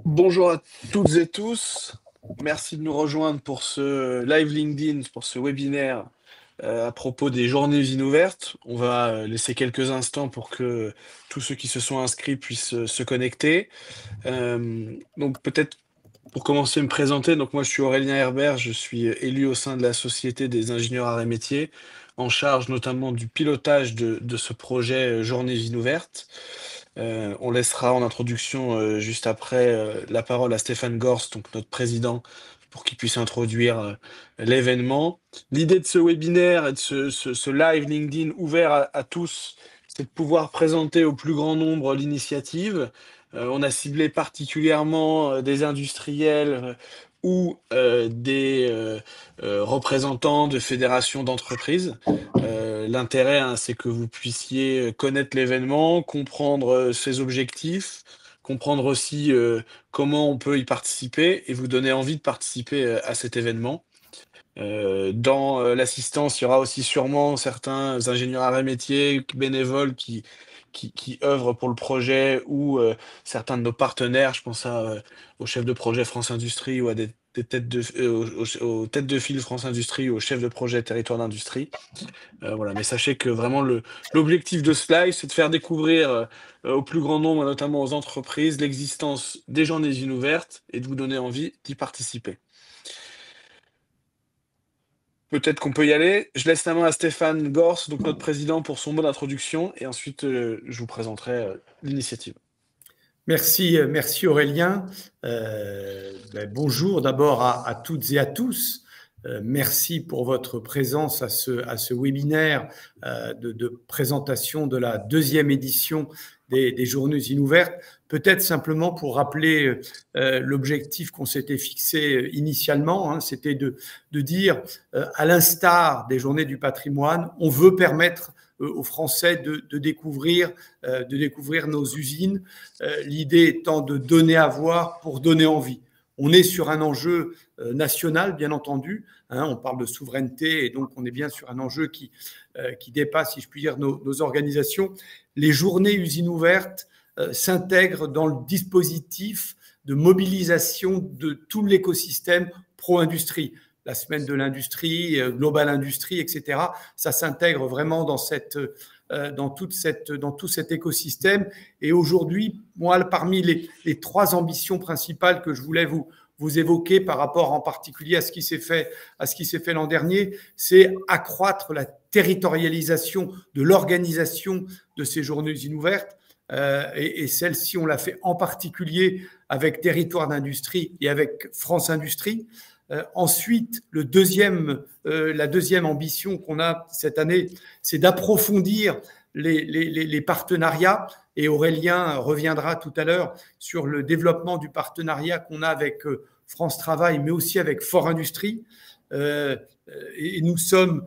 Bonjour à toutes et tous. Merci de nous rejoindre pour ce live LinkedIn, pour ce webinaire à propos des journées usines ouvertes. On va laisser quelques instants pour que tous ceux qui se sont inscrits puissent se connecter. Donc peut-être pour commencer, me présenter. Donc moi, je suis Aurélien Herbert, je suis élu au sein de la Société des ingénieurs arts et métiers, en charge notamment du pilotage de ce projet Journées usines ouvertes. On laissera en introduction, juste après, la parole à Stéphane Gors, donc notre président, pour qu'il puisse introduire l'événement. L'idée de ce webinaire et de ce live LinkedIn ouvert à tous, c'est de pouvoir présenter au plus grand nombre l'initiative. On a ciblé particulièrement des industriels ou des représentants de fédérations d'entreprises. L'intérêt, hein, c'est que vous puissiez connaître l'événement, comprendre ses objectifs, comprendre aussi comment on peut y participer et vous donner envie de participer à cet événement. Dans l'assistance, il y aura aussi sûrement certains ingénieurs arts et métiers, bénévoles qui œuvrent pour le projet ou certains de nos partenaires. Je pense au chef de projet France Industrie ou à des têtes aux têtes de file France Industrie ou aux chefs de projet Territoire d'Industrie. Voilà, mais sachez que vraiment l'objectif de ce live, c'est de faire découvrir au plus grand nombre, notamment aux entreprises, l'existence des journées usines ouvertes et de vous donner envie d'y participer. Peut-être qu'on peut y aller. Je laisse la main à Stéphane Gors, donc notre président, pour son mot d'introduction, et ensuite je vous présenterai l'initiative. Merci Aurélien. Bonjour d'abord à toutes et à tous. Merci pour votre présence à ce webinaire de présentation de la deuxième édition des Journées usines ouvertes. Peut-être simplement pour rappeler l'objectif qu'on s'était fixé initialement, hein, c'était de dire, à l'instar des Journées du patrimoine, on veut permettre aux Français de découvrir nos usines, l'idée étant de donner à voir pour donner envie. On est sur un enjeu national, bien entendu, hein, on parle de souveraineté et donc on est bien sur un enjeu qui dépasse, si je puis dire, nos organisations. Les journées usines ouvertes s'intègrent dans le dispositif de mobilisation de tout l'écosystème pro-industrie. La semaine de l'industrie, Global Industrie, etc. Ça s'intègre vraiment dans tout cet écosystème. Et aujourd'hui, moi, parmi les trois ambitions principales que je voulais vous évoquer par rapport en particulier à ce qui s'est fait l'an dernier, c'est accroître la territorialisation de l'organisation de ces journées usines ouvertes. Et celle-ci, on l'a fait en particulier avec Territoire d'Industrie et avec France Industrie. Ensuite, la deuxième ambition qu'on a cette année, c'est d'approfondir les partenariats. Et Aurélien reviendra tout à l'heure sur le développement du partenariat qu'on a avec France Travail, mais aussi avec Fort Industrie. Et nous sommes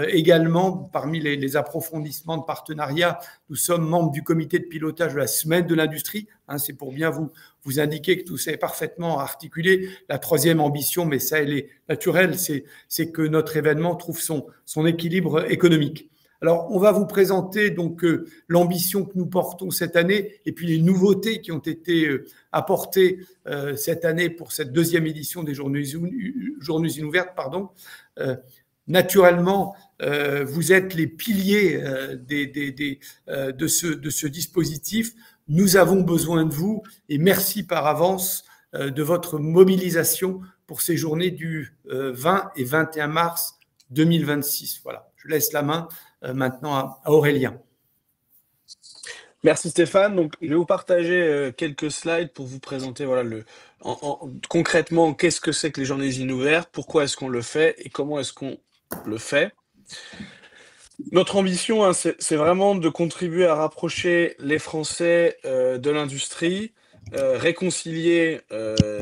également, parmi les approfondissements de partenariat, nous sommes membres du comité de pilotage de la Semaine de l'Industrie. Hein, c'est pour bien vous indiquer que tout ça est parfaitement articulé. La troisième ambition, mais ça, elle est naturelle, c'est que notre événement trouve son équilibre économique. Alors, on va vous présenter donc l'ambition que nous portons cette année et puis les nouveautés qui ont été apportées cette année pour cette deuxième édition des Journées usines ouvertes. Naturellement, vous êtes les piliers de ce dispositif. Nous avons besoin de vous et merci par avance de votre mobilisation pour ces journées du 20 et 21 mars 2026. Voilà, je laisse la main maintenant à Aurélien. Merci Stéphane. Donc, je vais vous partager quelques slides pour vous présenter voilà, concrètement qu'est-ce que c'est que les journées usines ouvertes, pourquoi est-ce qu'on le fait et comment est-ce qu'on le fait. Notre ambition, hein, c'est vraiment de contribuer à rapprocher les Français de l'industrie, réconcilier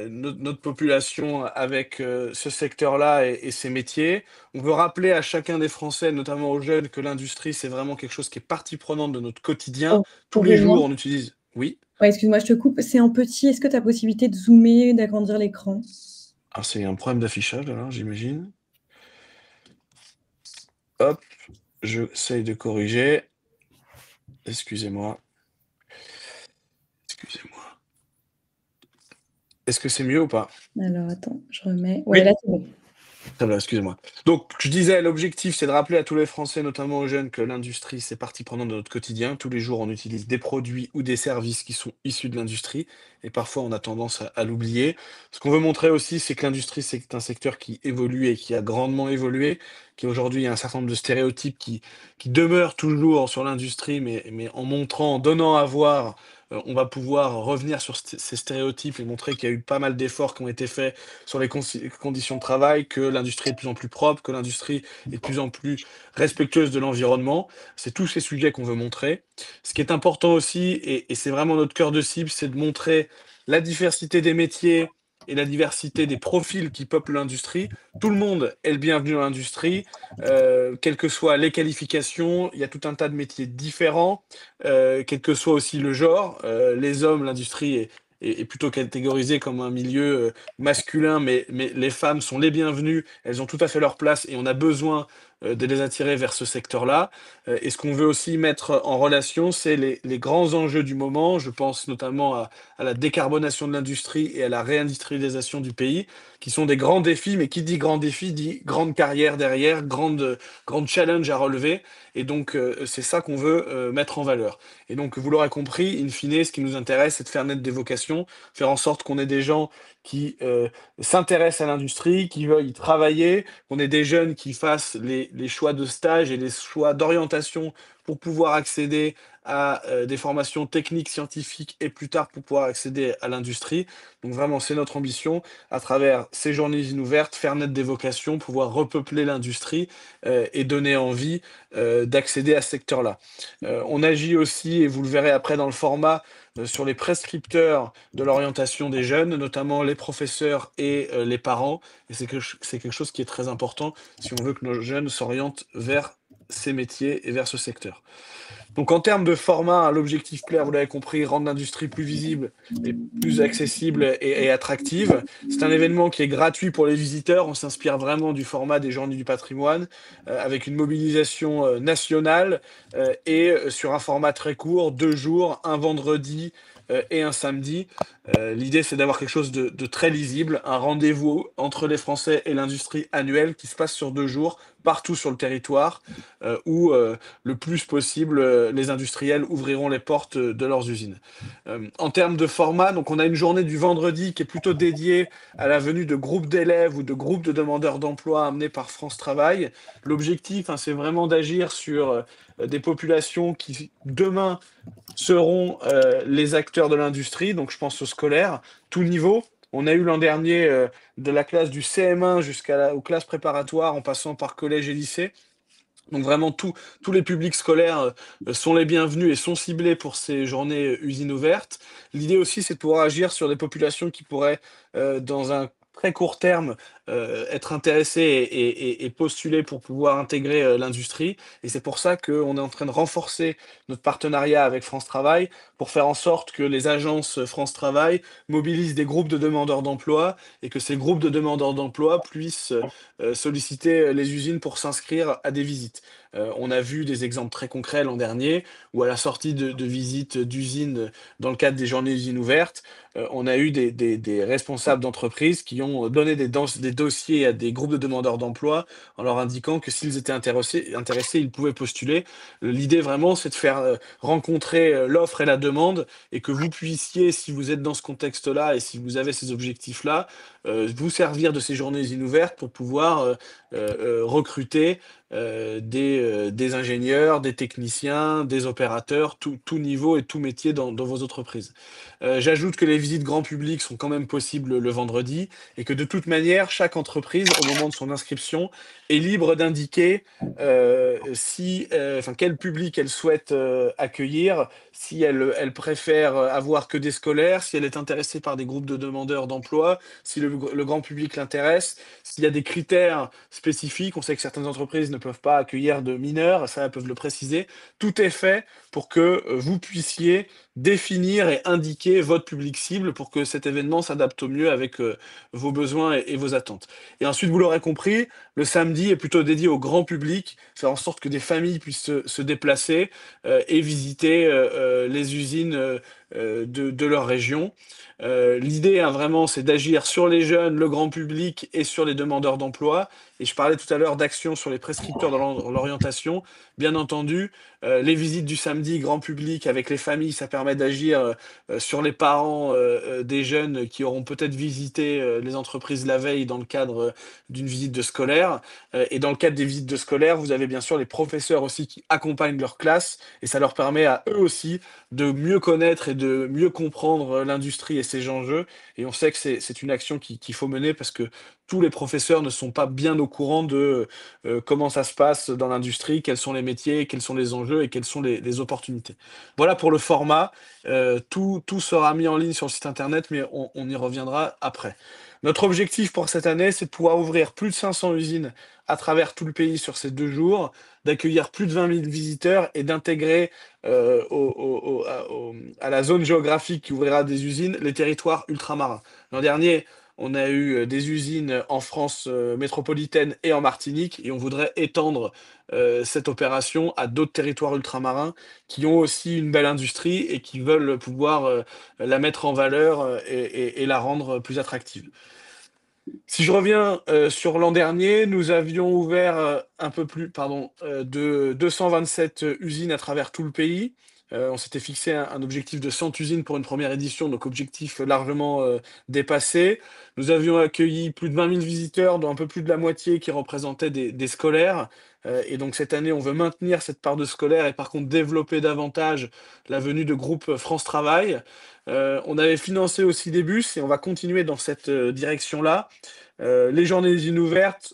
notre population avec ce secteur-là et ces métiers. On veut rappeler à chacun des Français, notamment aux jeunes, que l'industrie, c'est vraiment quelque chose qui est partie prenante de notre quotidien. Tous les jours, on utilise... Oui. Ouais, excuse-moi, je te coupe. C'est en petit. Est-ce que tu as possibilité de zoomer, d'agrandir l'écran? Ah, c'est un problème d'affichage, alors, j'imagine. Hop, j'essaye de corriger. Excusez-moi. Excusez-moi. Est-ce que c'est mieux ou pas? Alors attends, je remets. Ouais, Oui, là, c'est bon. Très bien, excusez-moi. Donc, je disais, l'objectif, c'est de rappeler à tous les Français, notamment aux jeunes, que l'industrie, c'est partie prenante de notre quotidien. Tous les jours, on utilise des produits ou des services qui sont issus de l'industrie, et parfois, on a tendance à l'oublier. Ce qu'on veut montrer aussi, c'est que l'industrie, c'est un secteur qui évolue et qui a grandement évolué, qu'aujourd'hui, il y a un certain nombre de stéréotypes qui demeurent toujours sur l'industrie, mais en montrant, en donnant à voir, on va pouvoir revenir sur ces stéréotypes et montrer qu'il y a eu pas mal d'efforts qui ont été faits sur les conditions de travail, que l'industrie est de plus en plus propre, que l'industrie est de plus en plus respectueuse de l'environnement. C'est tous ces sujets qu'on veut montrer. Ce qui est important aussi, et c'est vraiment notre cœur de cible, c'est de montrer la diversité des métiers et la diversité des profils qui peuplent l'industrie. Tout le monde est le bienvenu dans l'industrie, quelles que soient les qualifications, il y a tout un tas de métiers différents, quel que soit aussi le genre. Les hommes, l'industrie est plutôt catégorisée comme un milieu masculin, mais les femmes sont les bienvenues, elles ont tout à fait leur place et on a besoin de les attirer vers ce secteur-là. Et ce qu'on veut aussi mettre en relation, c'est les grands enjeux du moment. Je pense notamment à la décarbonation de l'industrie et à la réindustrialisation du pays, qui sont des grands défis, mais qui dit grand défi dit grande carrière derrière, grande challenge à relever. Et donc, c'est ça qu'on veut mettre en valeur. Et donc, vous l'aurez compris, in fine, ce qui nous intéresse, c'est de faire naître des vocations, faire en sorte qu'on ait des gens qui s'intéressent à l'industrie, qui veuillent y travailler, qu'on ait des jeunes qui fassent les choix de stage et les choix d'orientation pour pouvoir accéder à des formations techniques, scientifiques et plus tard pour pouvoir accéder à l'industrie. Donc vraiment, c'est notre ambition, à travers ces journées ouvertes, faire naître des vocations, pouvoir repeupler l'industrie et donner envie d'accéder à ce secteur-là. On agit aussi, et vous le verrez après dans le format, sur les prescripteurs de l'orientation des jeunes, notamment les professeurs et les parents. Et c'est quelque chose qui est très important si on veut que nos jeunes s'orientent vers ces métiers et vers ce secteur. Donc en termes de format, l'objectif clair, vous l'avez compris, rendre l'industrie plus visible et plus accessible et attractive. C'est un événement qui est gratuit pour les visiteurs. On s'inspire vraiment du format des Journées du patrimoine, avec une mobilisation nationale sur un format très court, 2 jours, un vendredi et un samedi. L'idée, c'est d'avoir quelque chose de très lisible, un rendez-vous entre les Français et l'industrie annuelle qui se passe sur 2 jours, partout sur le territoire, où le plus possible, les industriels ouvriront les portes de leurs usines. En termes de format, donc on a une journée du vendredi qui est plutôt dédiée à la venue de groupes d'élèves ou de groupes de demandeurs d'emploi amenés par France Travail. L'objectif, hein, c'est vraiment d'agir sur des populations qui, demain, seront les acteurs de l'industrie, donc je pense aux scolaires, tout niveau. On a eu l'an dernier de la classe du CM1 jusqu'aux classes préparatoires en passant par collège et lycée. Donc vraiment, tous les publics scolaires sont les bienvenus et sont ciblés pour ces journées usines ouvertes. L'idée aussi, c'est de pouvoir agir sur des populations qui pourraient, dans un très court terme, être intéressées et postuler pour pouvoir intégrer l'industrie. Et c'est pour ça qu'on est en train de renforcer notre partenariat avec France Travail pour faire en sorte que les agences France Travail mobilisent des groupes de demandeurs d'emploi et que ces groupes de demandeurs d'emploi puissent solliciter les usines pour s'inscrire à des visites. On a vu des exemples très concrets l'an dernier, où à la sortie de visites d'usines dans le cadre des journées usines ouvertes, on a eu des responsables d'entreprises qui ont donné des dossiers à des groupes de demandeurs d'emploi en leur indiquant que s'ils étaient intéressés, ils pouvaient postuler. L'idée vraiment, c'est de faire rencontrer l'offre et la demande et que vous puissiez, si vous êtes dans ce contexte-là et si vous avez ces objectifs-là, vous servir de ces journées usines ouvertes pour pouvoir recruter des ingénieurs, des techniciens, des opérateurs, tout niveau et tout métier dans vos entreprises. J'ajoute que les visites grand public sont quand même possibles le vendredi et que de toute manière, chaque entreprise, au moment de son inscription, est libre d'indiquer quel public elle souhaite accueillir, si elle préfère avoir que des scolaires, si elle est intéressée par des groupes de demandeurs d'emploi, si le le grand public l'intéresse. S'il y a des critères spécifiques, on sait que certaines entreprises ne peuvent pas accueillir de mineurs, ça, elles peuvent le préciser. Tout est fait pour que vous puissiez définir et indiquer votre public cible pour que cet événement s'adapte au mieux avec vos besoins et vos attentes. Et ensuite, vous l'aurez compris, le samedi est plutôt dédié au grand public, faire en sorte que des familles puissent se déplacer et visiter les usines de leur région. L'idée, hein, vraiment, c'est d'agir sur les jeunes, le grand public et sur les demandeurs d'emploi. Et je parlais tout à l'heure d'action sur les prescripteurs dans l'orientation. Bien entendu, les visites du samedi, grand public, avec les familles, ça permet d'agir sur les parents des jeunes qui auront peut-être visité les entreprises la veille dans le cadre d'une visite de scolaire. Et dans le cadre des visites de scolaire, vous avez bien sûr les professeurs aussi qui accompagnent leur classe. Et ça leur permet à eux aussi de mieux connaître et de mieux comprendre l'industrie et ses enjeux. Et on sait que c'est une action qu'il faut mener parce que tous les professeurs ne sont pas bien au courant de comment ça se passe dans l'industrie, quels sont les métiers, quels sont les enjeux et quelles sont les opportunités. Voilà pour le format. Tout sera mis en ligne sur le site internet, mais on y reviendra après. Notre objectif pour cette année, c'est de pouvoir ouvrir plus de 500 usines à travers tout le pays sur ces 2 jours, d'accueillir plus de 20 000 visiteurs et d'intégrer à la zone géographique qui ouvrira des usines les territoires ultramarins. L'an dernier, on a eu des usines en France métropolitaine et en Martinique, et on voudrait étendre cette opération à d'autres territoires ultramarins qui ont aussi une belle industrie et qui veulent pouvoir la mettre en valeur et la rendre plus attractive. Si je reviens sur l'an dernier, nous avions ouvert un peu plus, pardon, de 227 usines à travers tout le pays. On s'était fixé un objectif de 100 usines pour une première édition, donc objectif largement dépassé. Nous avions accueilli plus de 20 000 visiteurs, dont un peu plus de la moitié qui représentaient des scolaires. Et donc cette année, on veut maintenir cette part de scolaires et par contre développer davantage la venue de groupes France Travail. On avait financé aussi des bus et on va continuer dans cette direction-là. Les journées des usines ouvertes,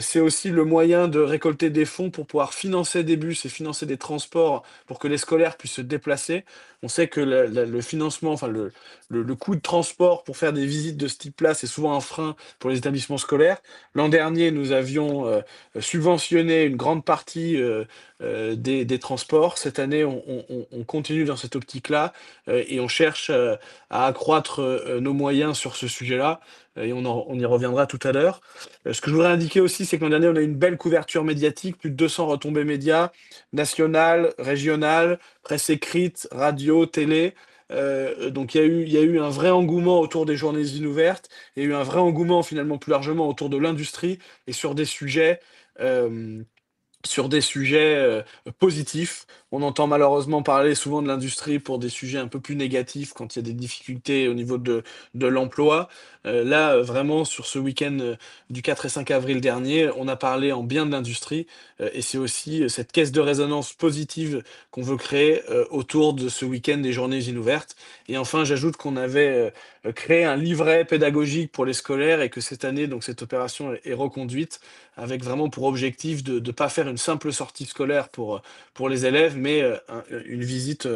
c'est aussi le moyen de récolter des fonds pour pouvoir financer des bus et financer des transports pour que les scolaires puissent se déplacer. On sait que le financement, enfin le coût de transport pour faire des visites de ce type-là, c'est souvent un frein pour les établissements scolaires. L'an dernier, nous avions subventionné une grande partie des transports. Cette année, on continue dans cette optique-là et on cherche à accroître nos moyens sur ce sujet-là. Et on y reviendra tout à l'heure. Ce que je voudrais indiquer aussi, c'est que l'an dernier, on a eu une belle couverture médiatique, plus de 200 retombées médias, nationales, régionales, presse écrite, radio, télé. Donc il y a eu un vrai engouement autour des journées usines ouvertes, il y a eu un vrai engouement finalement plus largement autour de l'industrie et euh, sur des sujets positifs. On entend malheureusement parler souvent de l'industrie pour des sujets un peu plus négatifs quand il y a des difficultés au niveau de l'emploi. Là, vraiment, sur ce week-end du 4 et 5 avril dernier, on a parlé en bien de l'industrie et c'est aussi cette caisse de résonance positive qu'on veut créer autour de ce week-end des journées usines ouvertes. Et enfin, j'ajoute qu'on avait créé un livret pédagogique pour les scolaires et que cette année, donc cette opération est reconduite avec vraiment pour objectif de ne pas faire une simple sortie scolaire pour les élèves, mais une visite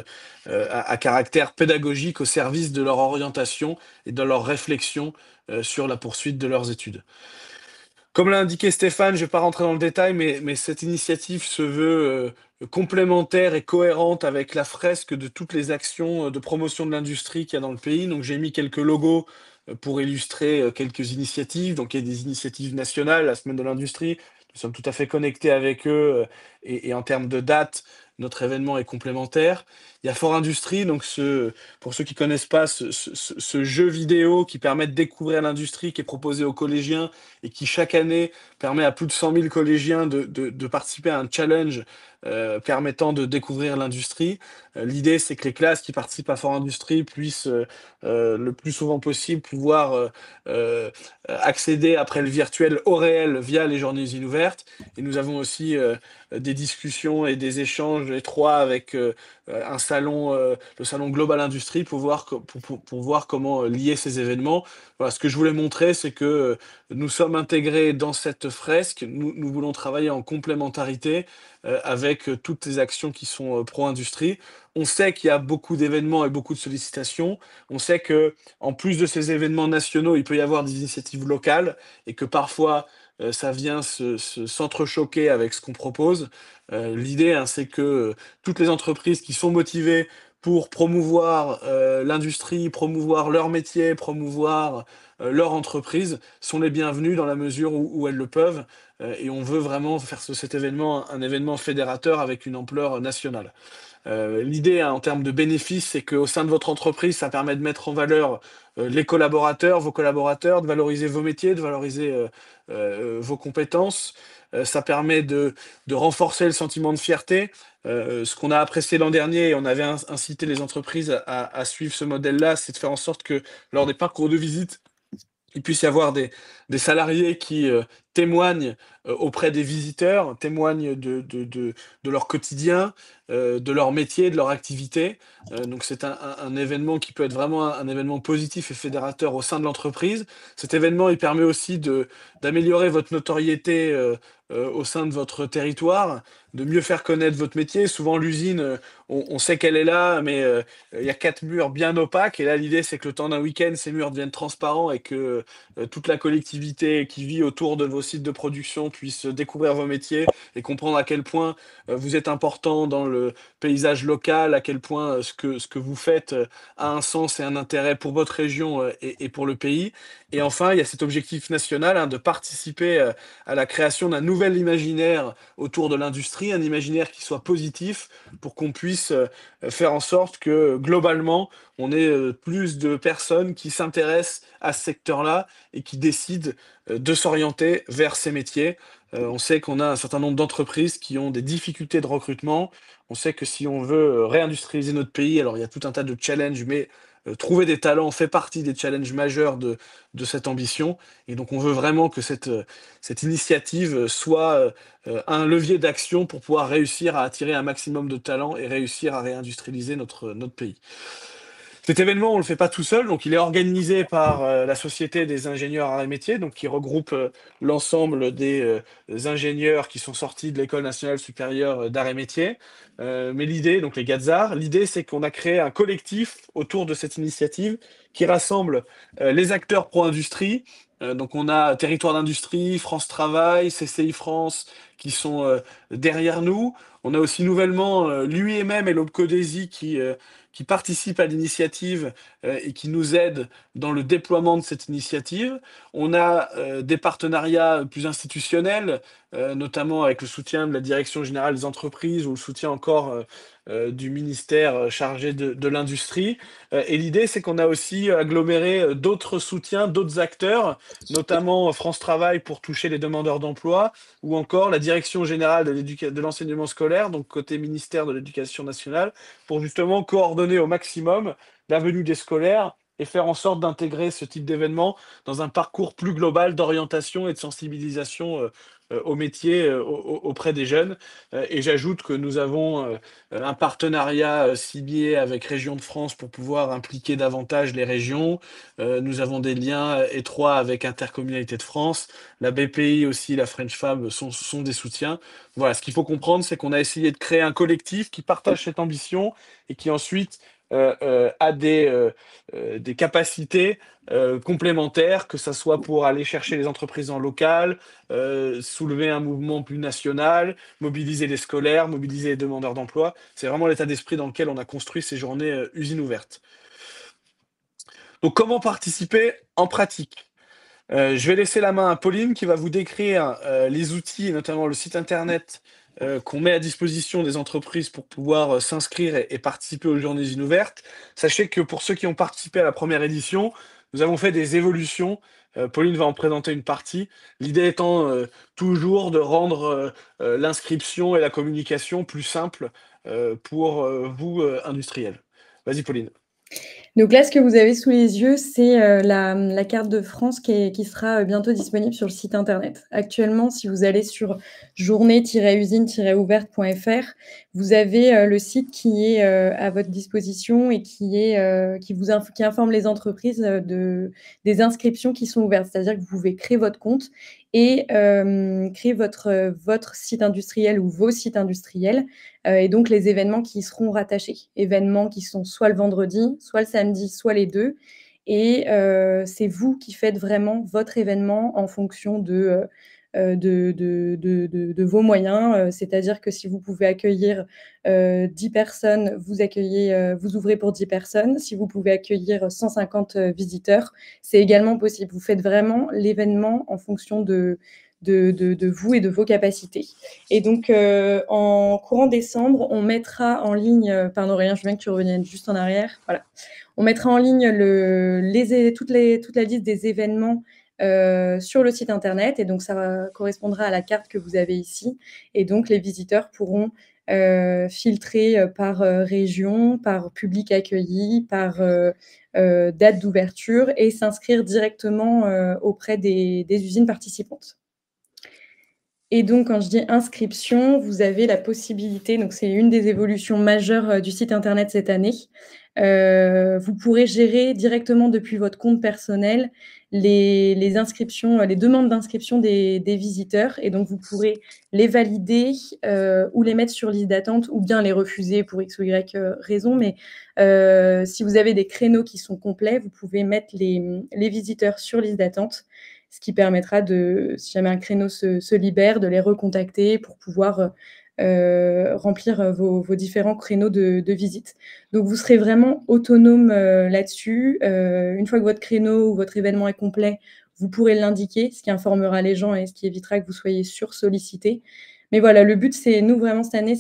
à caractère pédagogique au service de leur orientation et de leur réflexion sur la poursuite de leurs études. Comme l'a indiqué Stéphane, je ne vais pas rentrer dans le détail, mais cette initiative se veut complémentaire et cohérente avec la fresque de toutes les actions de promotion de l'industrie qu'il y a dans le pays. Donc j'ai mis quelques logos pour illustrer quelques initiatives. Donc il y a des initiatives nationales, la semaine de l'industrie. Nous sommes tout à fait connectés avec eux et en termes de date, notre événement est complémentaire. Il y a Fort Industrie, donc pour ceux qui connaissent pas, ce jeu vidéo qui permet de découvrir l'industrie, qui est proposé aux collégiens et qui chaque année permet à plus de 100 000 collégiens de participer à un challenge permettant de découvrir l'industrie. L'idée, c'est que les classes qui participent à Fort Industrie puissent le plus souvent possible pouvoir accéder après le virtuel au réel via les journées usines ouvertes. Et nous avons aussi des des discussions et des échanges étroits avec un salon, le salon Global Industrie pour voir comment lier ces événements. Voilà, ce que je voulais montrer, c'est que nous sommes intégrés dans cette fresque. Nous voulons travailler en complémentarité avec toutes les actions qui sont pro-industrie. On sait qu'il y a beaucoup d'événements et beaucoup de sollicitations. On sait que, en plus de ces événements nationaux, il peut y avoir des initiatives locales et que parfois ça vient s'entrechoquer avec ce qu'on propose. L'idée, hein, c'est que toutes les entreprises qui sont motivées pour promouvoir l'industrie, promouvoir leur métier, promouvoir leur entreprise, sont les bienvenues dans la mesure où elles le peuvent. Et on veut vraiment faire cet événement un événement fédérateur avec une ampleur nationale. L'idée, hein, en termes de bénéfices, c'est qu'au sein de votre entreprise, ça permet de mettre en valeur les collaborateurs, vos collaborateurs, de valoriser vos métiers, de valoriser vos compétences. Ça permet de renforcer le sentiment de fierté. Ce qu'on a apprécié l'an dernier, et on avait incité les entreprises à suivre ce modèle-là, c'est de faire en sorte que lors des parcours de visite, il puisse y avoir des salariés qui témoignent auprès des visiteurs, témoignent de leur quotidien, de leur métier, de leur activité. Donc c'est un événement qui peut être vraiment un événement positif et fédérateur au sein de l'entreprise. Cet événement, il permet aussi d'améliorer votre notoriété au sein de votre territoire, de mieux faire connaître votre métier. Souvent, l'usine, on sait qu'elle est là, mais il y a 4 murs bien opaques. Et là, l'idée, c'est que le temps d'un week-end, ces murs deviennent transparents et que toute la collectivité qui vit autour de vos sites de production puisse découvrir vos métiers et comprendre à quel point vous êtes important dans le paysage local, à quel point ce que vous faites a un sens et un intérêt pour votre région et pour le pays. Et enfin, il y a cet objectif national, hein, de participer à la création d'un nouvel imaginaire autour de l'industrie, un imaginaire qui soit positif pour qu'on puisse faire en sorte que globalement, on ait plus de personnes qui s'intéressent à ce secteur-là et qui décident de s'orienter vers ces métiers. On sait qu'on a un certain nombre d'entreprises qui ont des difficultés de recrutement. On sait que si on veut réindustrialiser notre pays, alors il y a tout un tas de challenges, mais trouver des talents fait partie des challenges majeurs de cette ambition. Et donc on veut vraiment que cette initiative soit un levier d'action pour pouvoir réussir à attirer un maximum de talents et réussir à réindustrialiser notre pays. Cet événement, on le fait pas tout seul, donc il est organisé par la Société des ingénieurs arts et métiers, donc qui regroupe l'ensemble des ingénieurs qui sont sortis de l'École nationale supérieure d'arts et métiers. Mais l'idée, donc les GATSAR, l'idée c'est qu'on a créé un collectif autour de cette initiative qui rassemble les acteurs pro-industrie. Donc on a Territoire d'Industrie, France Travail, CCI France qui sont derrière nous. On a aussi nouvellement l'UIMM et l'OPCODESI qui participent à l'initiative et qui nous aident dans le déploiement de cette initiative. On a des partenariats plus institutionnels, notamment avec le soutien de la Direction générale des entreprises ou le soutien encore du ministère chargé de l'industrie. Et l'idée, c'est qu'on a aussi aggloméré d'autres soutiens, d'autres acteurs, notamment France Travail pour toucher les demandeurs d'emploi, ou encore la Direction générale de l'enseignement scolaire, donc côté ministère de l'Éducation nationale, pour justement coordonner au maximum la venue des scolaires et faire en sorte d'intégrer ce type d'événement dans un parcours plus global d'orientation et de sensibilisation au métier auprès des jeunes. Et j'ajoute que nous avons un partenariat signé avec Région de France pour pouvoir impliquer davantage les régions. Nous avons des liens étroits avec Intercommunalité de France. La BPI aussi, la French Fab sont des soutiens. Voilà, ce qu'il faut comprendre, c'est qu'on a essayé de créer un collectif qui partage cette ambition et qui ensuite a des capacités complémentaires, que ça soit pour aller chercher les entreprises en local, soulever un mouvement plus national, mobiliser les scolaires, mobiliser les demandeurs d'emploi. C'est vraiment l'état d'esprit dans lequel on a construit ces journées usines ouvertes. Donc comment participer en pratique? Je vais laisser la main à Pauline qui va vous décrire les outils, et notamment le site internet qu'on met à disposition des entreprises pour pouvoir s'inscrire et participer aux journées usines ouvertes. Sachez que pour ceux qui ont participé à la première édition, nous avons fait des évolutions. Pauline va en présenter une partie. L'idée étant toujours de rendre l'inscription et la communication plus simple pour vous, industriels. Vas-y, Pauline. Donc là, ce que vous avez sous les yeux, c'est, la carte de France qui sera, bientôt disponible sur le site internet. Actuellement, si vous allez sur journée-usine-ouverte.fr, vous avez, le site qui est, à votre disposition et qui informe les entreprises, des inscriptions qui sont ouvertes. C'est-à-dire que vous pouvez créer votre compte et créer votre site industriel ou vos sites industriels. Et donc les événements qui y seront rattachés. Événements qui sont soit le vendredi, soit le samedi, soit les 2. Et c'est vous qui faites vraiment votre événement en fonction de vos moyens. C'est-à-dire que si vous pouvez accueillir 10 personnes, vous ouvrez pour 10 personnes. Si vous pouvez accueillir 150 visiteurs, c'est également possible. Vous faites vraiment l'événement en fonction de vous et de vos capacités. Et donc, en courant décembre, on mettra en ligne, pardon Aurélien, je veux bien que tu reviennes juste en arrière, voilà. On mettra en ligne toute la liste des événements sur le site internet, et donc ça correspondra à la carte que vous avez ici. Et donc, les visiteurs pourront filtrer par région, par public accueilli, par date d'ouverture, et s'inscrire directement auprès des usines participantes. Et donc, quand je dis inscription, vous avez la possibilité, donc c'est une des évolutions majeures du site internet cette année. Vous pourrez gérer directement depuis votre compte personnel les inscriptions, les demandes d'inscription des visiteurs, et donc vous pourrez les valider ou les mettre sur liste d'attente, ou bien les refuser pour X ou Y raison. Mais si vous avez des créneaux qui sont complets, vous pouvez mettre les visiteurs sur liste d'attente, ce qui permettra si jamais un créneau se libère, de les recontacter pour pouvoir remplir vos différents créneaux de visite. Donc, vous serez vraiment autonome là-dessus. Une fois que votre créneau ou votre événement est complet, vous pourrez l'indiquer, ce qui informera les gens et ce qui évitera que vous soyez sursollicité. Mais voilà, le but, nous, vraiment, cette année,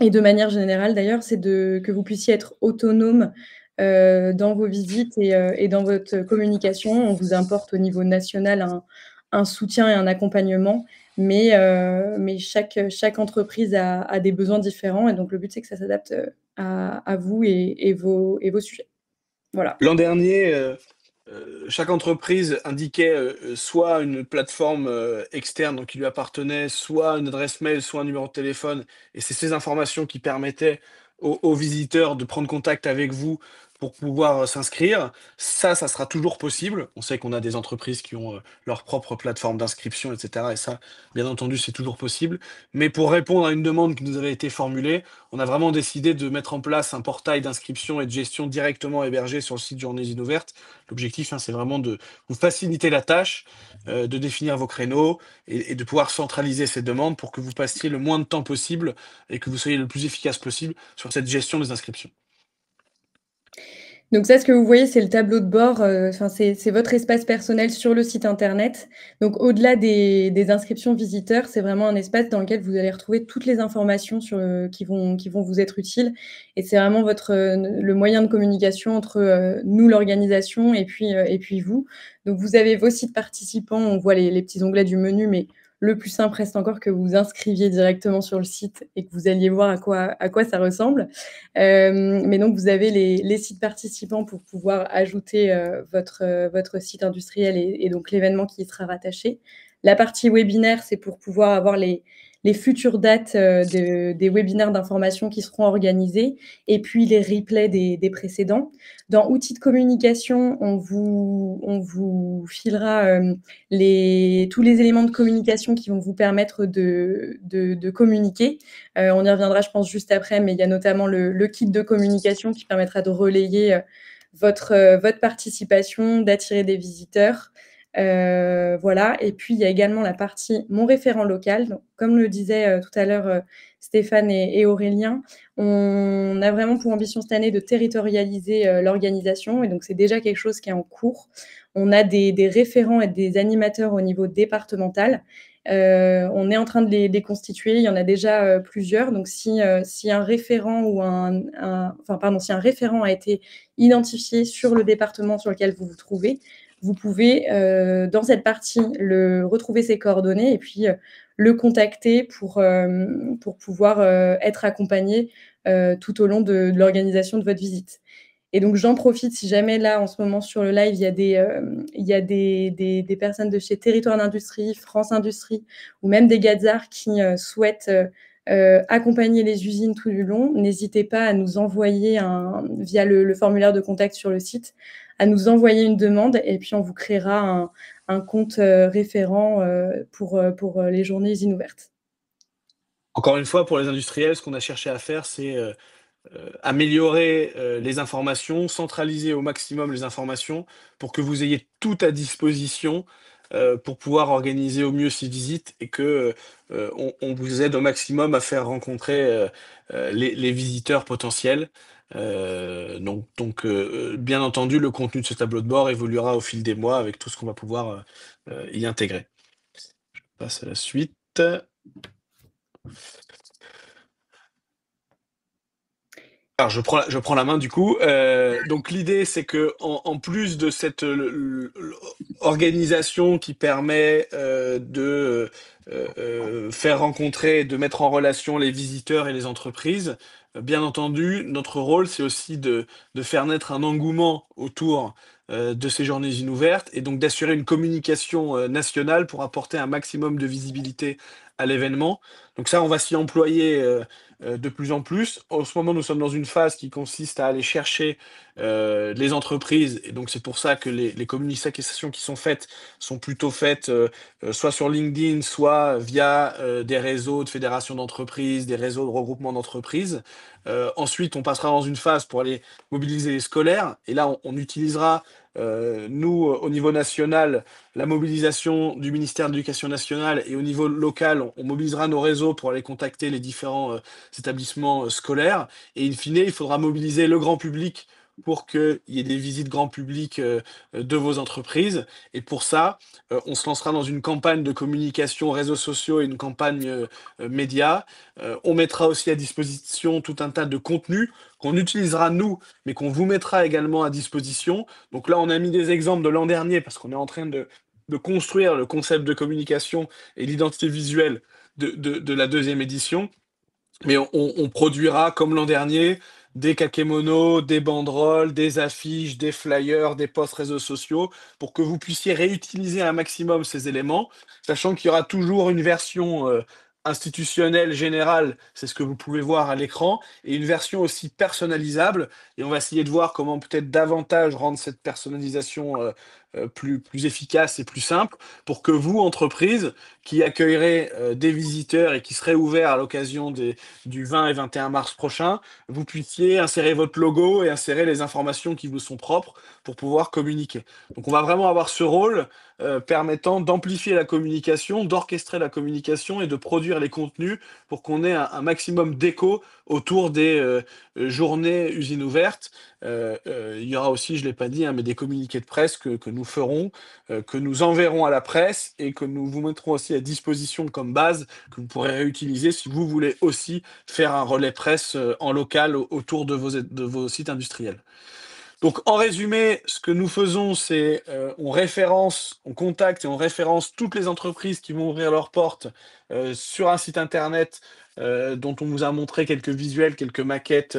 et de manière générale d'ailleurs, c'est que vous puissiez être autonome dans vos visites et dans votre communication. On vous apporte au niveau national un soutien et un accompagnement, mais chaque entreprise a des besoins différents, et donc le but, c'est que ça s'adapte à vous et vos sujets. Voilà. L'an dernier, chaque entreprise indiquait soit une plateforme externe donc qui lui appartenait, soit une adresse mail, soit un numéro de téléphone. Et c'est ces informations qui permettaient aux visiteurs de prendre contact avec vous pour pouvoir s'inscrire. Ça sera toujours possible. On sait qu'on a des entreprises qui ont leur propre plateforme d'inscription, etc. Et ça, bien entendu, c'est toujours possible. Mais pour répondre à une demande qui nous avait été formulée, on a vraiment décidé de mettre en place un portail d'inscription et de gestion directement hébergé sur le site Journées Inouvertes. L'objectif, hein, c'est vraiment de vous faciliter la tâche, de définir vos créneaux et de pouvoir centraliser ces demandes pour que vous passiez le moins de temps possible et que vous soyez le plus efficace possible sur cette gestion des inscriptions. Donc ça, ce que vous voyez, c'est le tableau de bord, enfin, c'est votre espace personnel sur le site internet. Donc au-delà des inscriptions visiteurs, c'est vraiment un espace dans lequel vous allez retrouver toutes les informations qui vont vous être utiles, et c'est vraiment le moyen de communication entre nous, l'organisation, et puis vous. Donc vous avez vos sites participants, on voit les petits onglets du menu, mais le plus simple reste encore que vous vous inscriviez directement sur le site et que vous alliez voir à quoi ça ressemble. Mais donc, vous avez les sites participants pour pouvoir ajouter votre site industriel et donc l'événement qui y sera rattaché. La partie webinaire, c'est pour pouvoir avoir les futures dates des webinaires d'information qui seront organisés, et puis les replays des précédents. Dans outils de communication, on vous filera tous les éléments de communication qui vont vous permettre de communiquer. On y reviendra, je pense, juste après, mais il y a notamment le kit de communication qui permettra de relayer votre participation, d'attirer des visiteurs. Voilà. Et puis, il y a également la partie Mon référent local. Donc, comme le disait tout à l'heure Stéphane et Aurélien, on a vraiment pour ambition cette année de territorialiser l'organisation, et donc c'est déjà quelque chose qui est en cours. On a des référents et des animateurs au niveau départemental. On est en train de les constituer. Il y en a déjà plusieurs. Donc, si un référent si un référent a été identifié sur le département sur lequel vous vous trouvez, vous pouvez, dans cette partie, retrouver ses coordonnées et puis le contacter pour pouvoir être accompagné tout au long de l'organisation de votre visite. Et donc, j'en profite si jamais là, en ce moment, sur le live, il y a des personnes de chez Territoire d'Industrie, France Industrie, ou même des Gazards qui souhaitent accompagner les usines tout du long. N'hésitez pas à nous envoyer, via le formulaire de contact sur le site, à nous envoyer une demande, et puis on vous créera un compte référent pour les journées usines ouvertes. Encore une fois, pour les industriels, ce qu'on a cherché à faire, c'est améliorer les informations, centraliser au maximum les informations pour que vous ayez tout à disposition pour pouvoir organiser au mieux ces visites et que on vous aide au maximum à faire rencontrer les visiteurs potentiels. Bien entendu, le contenu de ce tableau de bord évoluera au fil des mois avec tout ce qu'on va pouvoir y intégrer. Je passe à la suite. Alors je prends la main du coup. Donc l'idée c'est que en plus de cette organisation qui permet de faire rencontrer, de mettre en relation les visiteurs et les entreprises, bien entendu notre rôle c'est aussi de faire naître un engouement autour de ces journées inouvertes et donc d'assurer une communication nationale pour apporter un maximum de visibilité à l'événement. Donc ça on va s'y employer de plus en plus. En ce moment, nous sommes dans une phase qui consiste à aller chercher les entreprises, et donc c'est pour ça que les communications qui sont faites sont plutôt faites soit sur LinkedIn, soit via des réseaux de fédérations d'entreprises, des réseaux de regroupements d'entreprises. Ensuite, on passera dans une phase pour aller mobiliser les scolaires, et là, on utilisera, nous, au niveau national, la mobilisation du ministère de l'Éducation nationale, et au niveau local, on mobilisera nos réseaux pour aller contacter les différents établissements scolaires. Et in fine, il faudra mobiliser le grand public pour qu'il y ait des visites grand public de vos entreprises. Et pour ça, on se lancera dans une campagne de communication réseaux sociaux et une campagne média. On mettra aussi à disposition tout un tas de contenus qu'on utilisera nous, mais qu'on vous mettra également à disposition. Donc là, on a mis des exemples de l'an dernier parce qu'on est en train de construire le concept de communication et l'identité visuelle de la deuxième édition. Mais on produira, comme l'an dernier, des kakémonos, des banderoles, des affiches, des flyers, des posts réseaux sociaux, pour que vous puissiez réutiliser un maximum ces éléments, sachant qu'il y aura toujours une version institutionnelle générale, c'est ce que vous pouvez voir à l'écran, et une version aussi personnalisable. Et on va essayer de voir comment peut-être davantage rendre cette personnalisation plus efficace et plus simple, pour que vous, entreprise, qui accueillerez des visiteurs et qui serez ouverts à l'occasion du 20 et 21 mars prochain, vous puissiez insérer votre logo et insérer les informations qui vous sont propres pour pouvoir communiquer. Donc on va vraiment avoir ce rôle permettant d'amplifier la communication, d'orchestrer la communication et de produire les contenus pour qu'on ait un maximum d'écho autour des journées usines ouvertes. Il y aura aussi, je ne l'ai pas dit, hein, mais des communiqués de presse que nous ferons, que nous enverrons à la presse et que nous vous mettrons aussi à disposition comme base, que vous pourrez réutiliser si vous voulez aussi faire un relais presse en local autour de vos sites industriels. Donc, en résumé, ce que nous faisons, c'est on référence, on contacte et on référence toutes les entreprises qui vont ouvrir leurs portes sur un site internet dont on vous a montré quelques visuels, quelques maquettes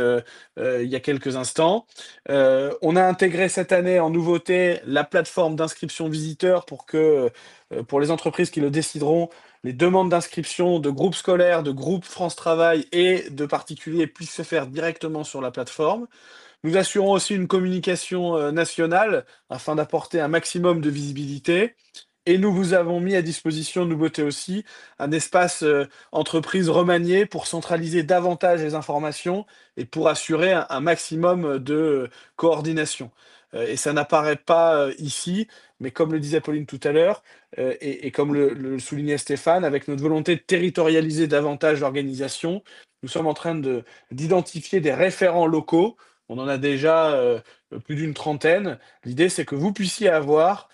il y a quelques instants. On a intégré cette année en nouveauté la plateforme d'inscription visiteur pour que, pour les entreprises qui le décideront, les demandes d'inscription de groupes scolaires, de groupes France Travail et de particuliers puissent se faire directement sur la plateforme. Nous assurons aussi une communication nationale afin d'apporter un maximum de visibilité. Et nous vous avons mis à disposition, nouveauté aussi, un espace entreprise remanié pour centraliser davantage les informations et pour assurer un maximum de coordination. Et ça n'apparaît pas ici, mais comme le disait Pauline tout à l'heure, et comme le soulignait Stéphane, avec notre volonté de territorialiser davantage l'organisation, nous sommes en train d'identifier des référents locaux. On en a déjà plus d'une trentaine. L'idée, c'est que vous puissiez avoir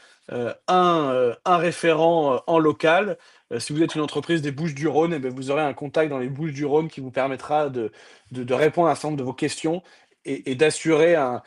un référent en local. Si vous êtes une entreprise des Bouches-du-Rhône, eh bien, vous aurez un contact dans les Bouches-du-Rhône qui vous permettra de répondre à un certain nombre de vos questions et d'assurer un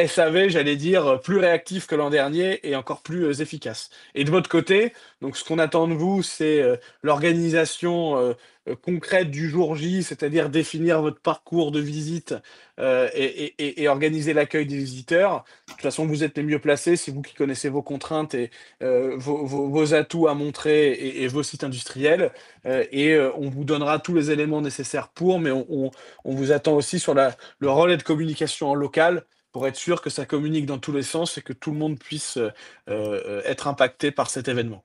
SAV, j'allais dire, plus réactif que l'an dernier et encore plus efficace. Et de votre côté, donc ce qu'on attend de vous, c'est l'organisation concrète du jour J, c'est-à-dire définir votre parcours de visite et organiser l'accueil des visiteurs. De toute façon, vous êtes les mieux placés, c'est vous qui connaissez vos contraintes et vos atouts à montrer et vos sites industriels. On vous donnera tous les éléments nécessaires pour, mais on vous attend aussi sur le relais de communication en local pour être sûr que ça communique dans tous les sens et que tout le monde puisse être impacté par cet événement.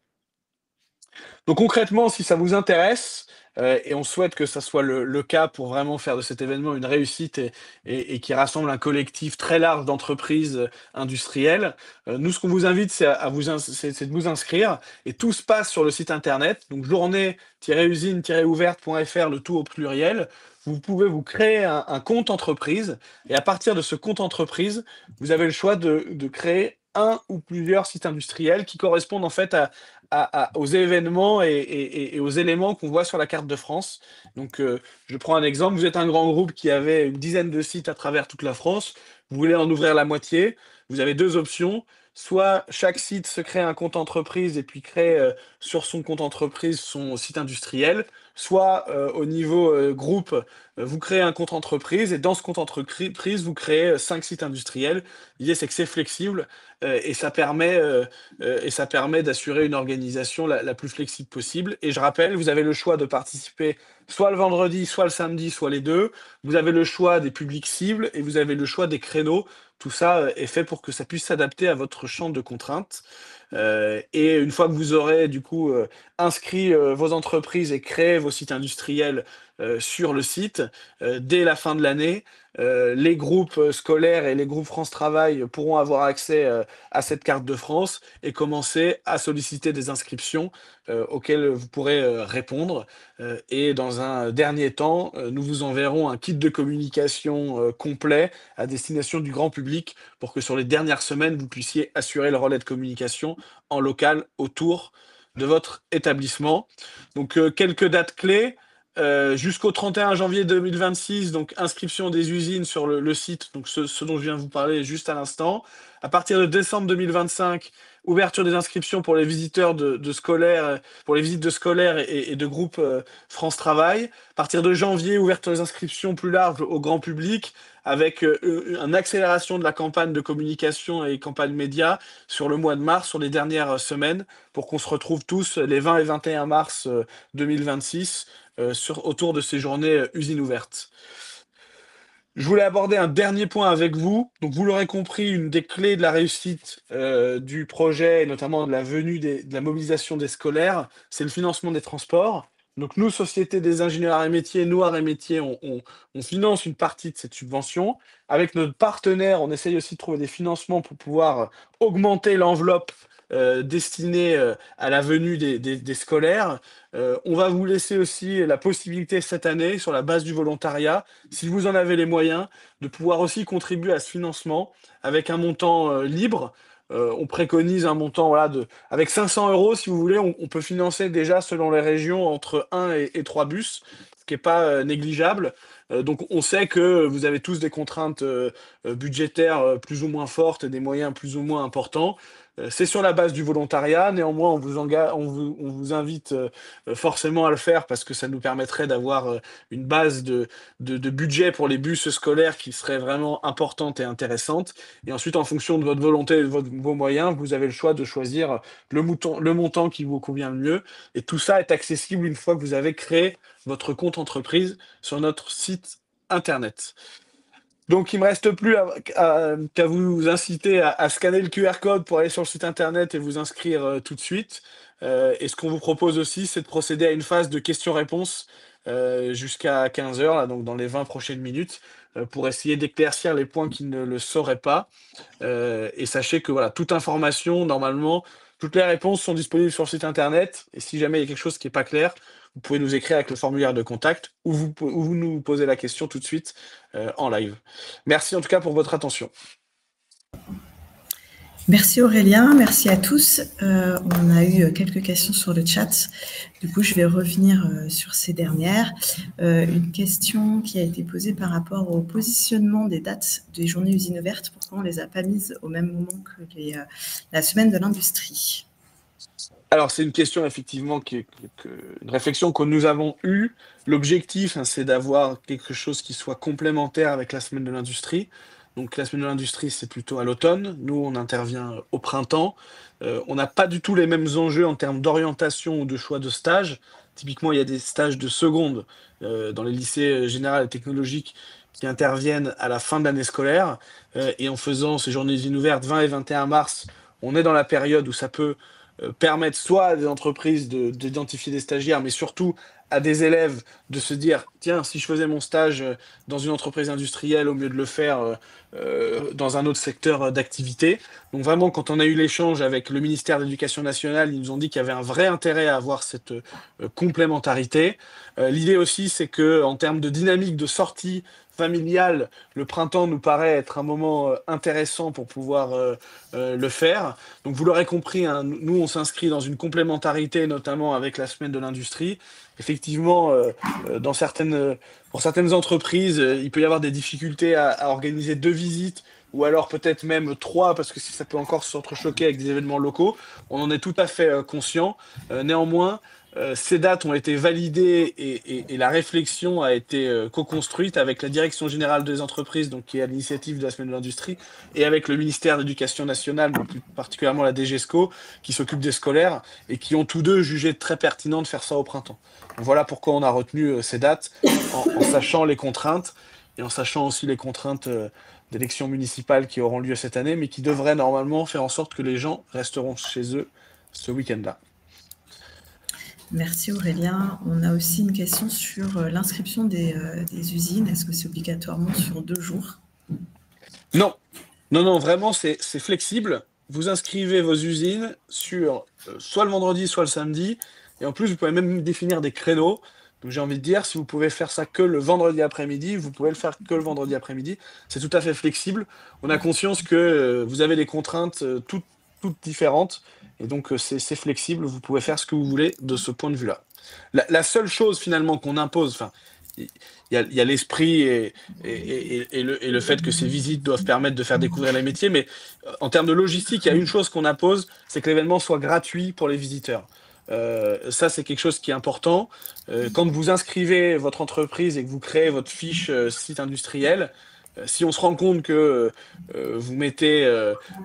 Donc concrètement, si ça vous intéresse, et on souhaite que ça soit le cas pour vraiment faire de cet événement une réussite et qui rassemble un collectif très large d'entreprises industrielles, nous, ce qu'on vous invite, c'est c'est de vous inscrire. Et tout se passe sur le site internet, donc journée-usine-ouverte.fr, le tout au pluriel. Vous pouvez vous créer un compte entreprise, et à partir de ce compte entreprise, vous avez le choix de créer un ou plusieurs sites industriels qui correspondent en fait aux événements et aux éléments qu'on voit sur la carte de France. Donc, je prends un exemple. Vous êtes un grand groupe qui avait une dizaine de sites à travers toute la France. Vous voulez en ouvrir la moitié. Vous avez deux options. Soit chaque site se crée un compte entreprise et puis crée sur son compte entreprise son site industriel. Soit au niveau groupe, vous créez un compte entreprise et dans ce compte entreprise, vous créez 5 sites industriels. L'idée, c'est que c'est flexible et ça permet d'assurer une organisation la plus flexible possible. Et je rappelle, vous avez le choix de participer soit le vendredi, soit le samedi, soit les deux. Vous avez le choix des publics cibles et vous avez le choix des créneaux. Tout ça est fait pour que ça puisse s'adapter à votre champ de contraintes. Et une fois que vous aurez du coup inscrit vos entreprises et créé vos sites industriels sur le site, dès la fin de l'année, les groupes scolaires et les groupes France Travail pourront avoir accès à cette carte de France et commencer à solliciter des inscriptions auxquelles vous pourrez répondre. Et dans un dernier temps, nous vous enverrons un kit de communication complet à destination du grand public pour que sur les dernières semaines, vous puissiez assurer le relais de communication en local autour de votre établissement. Donc, quelques dates clés. Jusqu'au 31 janvier 2026, donc inscription des usines sur le site, donc ce dont je viens de vous parler juste à l'instant. À partir de décembre 2025, ouverture des inscriptions pour les visiteurs de scolaires, pour les visites de scolaires et de groupes France Travail. À partir de janvier, ouverture des inscriptions plus larges au grand public, avec une accélération de la campagne de communication et campagne média sur le mois de mars, sur les dernières semaines, pour qu'on se retrouve tous les 20 et 21 mars 2026 autour de ces journées usines ouvertes. Je voulais aborder un dernier point avec vous. Donc, vous l'aurez compris, une des clés de la réussite du projet, et notamment de la venue de la mobilisation des scolaires, c'est le financement des transports. Donc, nous, Société des ingénieurs arts et métiers, nous, arts et métiers, on finance une partie de cette subvention. Avec notre partenaire, on essaye aussi de trouver des financements pour pouvoir augmenter l'enveloppe destinée à la venue des scolaires. On va vous laisser aussi la possibilité cette année, sur la base du volontariat, si vous en avez les moyens, de pouvoir aussi contribuer à ce financement avec un montant libre. On préconise un montant avec 500 €, si vous voulez, on peut financer déjà selon les régions entre 1 et 3 bus, ce qui n'est pas négligeable. Donc on sait que vous avez tous des contraintes budgétaires plus ou moins fortes et des moyens plus ou moins importants. C'est sur la base du volontariat. Néanmoins, on vous invite forcément à le faire parce que ça nous permettrait d'avoir une base de budget pour les bus scolaires qui serait vraiment importante et intéressante. Et ensuite, en fonction de votre volonté et de vos moyens, vous avez le choix de choisir le montant qui vous convient le mieux. Et tout ça est accessible une fois que vous avez créé votre compte entreprise sur notre site internet. Donc, il ne me reste plus qu'à vous inciter à scanner le QR code pour aller sur le site internet et vous inscrire tout de suite. Et ce qu'on vous propose aussi, c'est de procéder à une phase de questions-réponses jusqu'à 15 h, là, donc dans les 20 prochaines minutes, pour essayer d'éclaircir les points qui ne le sauraient pas. Et sachez que voilà, toute information, normalement, toutes les réponses sont disponibles sur le site internet. Et si jamais il y a quelque chose qui n'est pas clair, vous pouvez nous écrire avec le formulaire de contact ou vous nous posez la question tout de suite en live. Merci en tout cas pour votre attention. Merci Aurélien, merci à tous. On a eu quelques questions sur le chat. Du coup, je vais revenir sur ces dernières. Une question qui a été posée par rapport au positionnement des dates des journées usines ouvertes. Pourquoi on ne les a pas mises au même moment que la semaine de l'industrie ? Alors, c'est une question effectivement, une réflexion que nous avons eue. L'objectif, hein, c'est d'avoir quelque chose qui soit complémentaire avec la semaine de l'industrie. Donc, la semaine de l'industrie, c'est plutôt à l'automne. Nous, on intervient au printemps. On n'a pas du tout les mêmes enjeux en termes d'orientation ou de choix de stage. Typiquement, il y a des stages de seconde dans les lycées généraux et technologiques qui interviennent à la fin de l'année scolaire. Et en faisant ces journées ouvertes 20 et 21 mars, on est dans la période où ça peut permettre soit à des entreprises d'identifier des stagiaires, mais surtout à des élèves de se dire, tiens, si je faisais mon stage dans une entreprise industrielle au lieu de le faire dans un autre secteur d'activité. Donc vraiment, quand on a eu l'échange avec le ministère de l'Éducation nationale, ils nous ont dit qu'il y avait un vrai intérêt à avoir cette complémentarité. L'idée aussi, c'est que en termes de dynamique de sortie familiale, le printemps nous paraît être un moment intéressant pour pouvoir le faire. Donc vous l'aurez compris, hein, nous on s'inscrit dans une complémentarité, notamment avec la semaine de l'industrie. Effectivement, pour certaines entreprises, il peut y avoir des difficultés à organiser 2 visites, ou alors peut-être même 3, parce que ça peut encore s'entrechoquer avec des événements locaux. On en est tout à fait conscient. Néanmoins, ces dates ont été validées et la réflexion a été co-construite avec la Direction générale des entreprises, donc qui est à l'initiative de la semaine de l'industrie, et avec le ministère de l'Éducation nationale, donc plus particulièrement la DGESCO, qui s'occupe des scolaires, et qui ont tous deux jugé très pertinent de faire ça au printemps. Donc voilà pourquoi on a retenu ces dates, en sachant les contraintes, et en sachant aussi les contraintes d'élections municipales qui auront lieu cette année, mais qui devraient normalement faire en sorte que les gens resteront chez eux ce week-end-là. Merci Aurélien. On a aussi une question sur l'inscription des usines. Est-ce que c'est obligatoirement sur 2 jours? Non, vraiment c'est flexible. Vous inscrivez vos usines sur soit le vendredi, soit le samedi. Et en plus, vous pouvez même définir des créneaux. Donc j'ai envie de dire, si vous pouvez faire ça que le vendredi après-midi, vous pouvez le faire que le vendredi après-midi. C'est tout à fait flexible. On a conscience que vous avez des contraintes toutes différentes. Et donc, c'est flexible, vous pouvez faire ce que vous voulez de ce point de vue-là. La seule chose, finalement, qu'on impose, enfin, il y a l'esprit et le fait que ces visites doivent permettre de faire découvrir les métiers, mais en termes de logistique, il y a une chose qu'on impose, c'est que l'événement soit gratuit pour les visiteurs. Ça, c'est quelque chose qui est important. Quand vous inscrivez votre entreprise et que vous créez votre fiche site industriel, si on se rend compte que vous mettez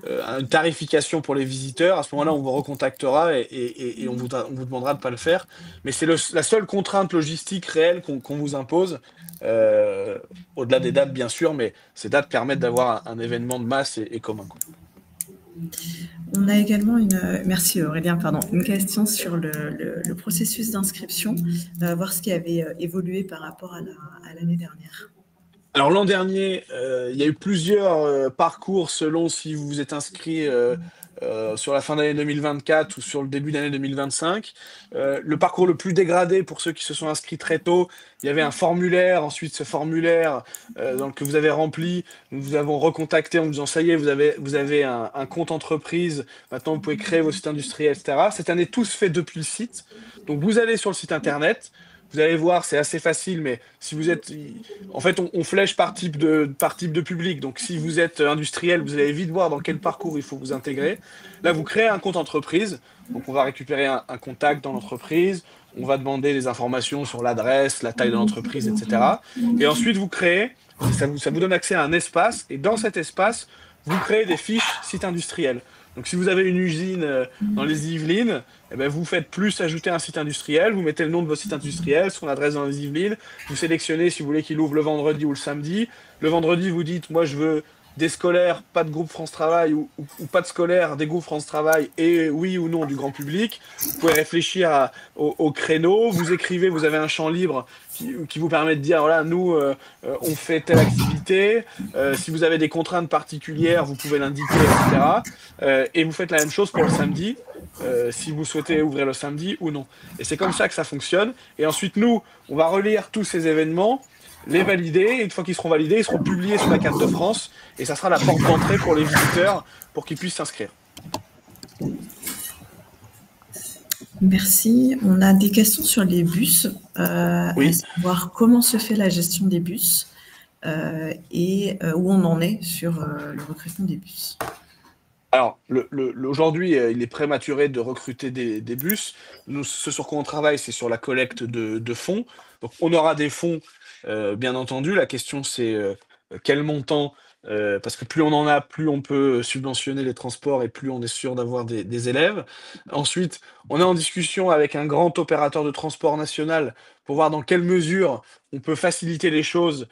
une tarification pour les visiteurs, à ce moment-là, on vous recontactera et on vous demandera de ne pas le faire. Mais c'est la seule contrainte logistique réelle qu'on vous impose, au-delà des dates, bien sûr, mais ces dates permettent d'avoir un événement de masse et commun, quoi. On a également merci Aurélien, une question sur le processus d'inscription, voir ce qui avait évolué par rapport à l'année dernière. Alors l'an dernier, il y a eu plusieurs parcours selon si vous vous êtes inscrit sur la fin d'année 2024 ou sur le début d'année 2025. Le parcours le plus dégradé pour ceux qui se sont inscrits très tôt, il y avait un formulaire. Ensuite, ce formulaire que vous avez rempli, nous vous avons recontacté en vous disant ça y est, vous avez un compte entreprise, maintenant vous pouvez créer vos sites industriels, etc. Cette année, tout se fait depuis le site. Donc vous allez sur le site internet. Vous allez voir, c'est assez facile, mais si vous êtes... En fait, on flèche par type de public. Donc, si vous êtes industriel, vous allez vite voir dans quel parcours il faut vous intégrer. Là, vous créez un compte entreprise. Donc, on va récupérer un contact dans l'entreprise. On va demander des informations sur l'adresse, la taille de l'entreprise, etc. Et ensuite, vous créez... Ça vous donne accès à un espace. Et dans cet espace, vous créez des fiches sites industriels. Donc, si vous avez une usine dans les Yvelines, eh ben, vous faites plus ajouter un site industriel, vous mettez le nom de votre site industriel, son adresse dans les Yvelines, vous sélectionnez si vous voulez qu'il ouvre le vendredi ou le samedi. Le vendredi, vous dites, moi, je veux des scolaires, pas de groupe France Travail, ou pas de scolaires, des groupes France Travail, et oui ou non du grand public. Vous pouvez réfléchir au créneau, vous écrivez, vous avez un champ libre qui vous permet de dire, voilà, nous, on fait telle activité, si vous avez des contraintes particulières, vous pouvez l'indiquer, etc. Et vous faites la même chose pour le samedi, si vous souhaitez ouvrir le samedi ou non. Et c'est comme ça que ça fonctionne. Et ensuite, nous, on va relire tous ces événements, les valider, et une fois qu'ils seront validés, ils seront publiés sur la carte de France, et ça sera la porte d'entrée pour les visiteurs, pour qu'ils puissent s'inscrire. Merci. On a des questions sur les bus, Oui. à savoir comment se fait la gestion des bus et où on en est sur le recrutement des bus. Alors, aujourd'hui, il est prématuré de recruter des bus. Nous, ce sur quoi on travaille, c'est sur la collecte de fonds. Donc, on aura des fonds, bien entendu. La question, c'est quel montant, parce que plus on en a, plus on peut subventionner les transports et plus on est sûr d'avoir des élèves. Ensuite, on est en discussion avec un grand opérateur de transport national pour voir dans quelle mesure on peut faciliter les choses,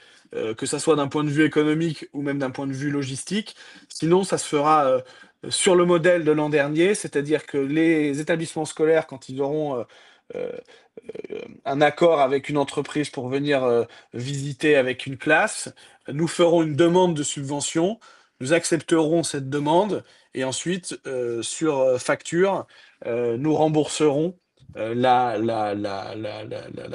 que ça soit d'un point de vue économique ou même d'un point de vue logistique. Sinon, ça se fera sur le modèle de l'an dernier, c'est-à-dire que les établissements scolaires, quand ils auront euh, un accord avec une entreprise pour venir visiter avec une classe, nous ferons une demande de subvention, nous accepterons cette demande et ensuite, sur facture, nous rembourserons la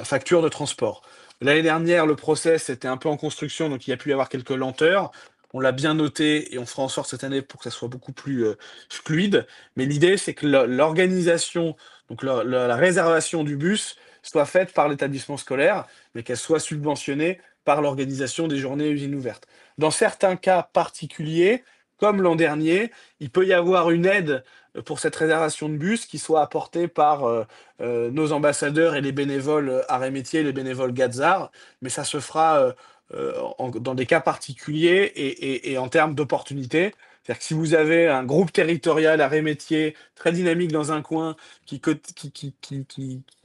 facture de transport. L'année dernière, le process était un peu en construction, donc il y a pu y avoir quelques lenteurs. On l'a bien noté et on fera en sorte cette année pour que ça soit beaucoup plus fluide. Mais l'idée, c'est que l'organisation, donc la réservation du bus, soit faite par l'établissement scolaire, mais qu'elle soit subventionnée par l'organisation des journées usines ouvertes. Dans certains cas particuliers, comme l'an dernier, il peut y avoir une aide pour cette réservation de bus qui soit apportée par nos ambassadeurs et les bénévoles arts et métiers, les bénévoles Gazar, mais ça se fera dans des cas particuliers et en termes d'opportunités. C'est-à-dire que si vous avez un groupe territorial arts et métiers très dynamique dans un coin qui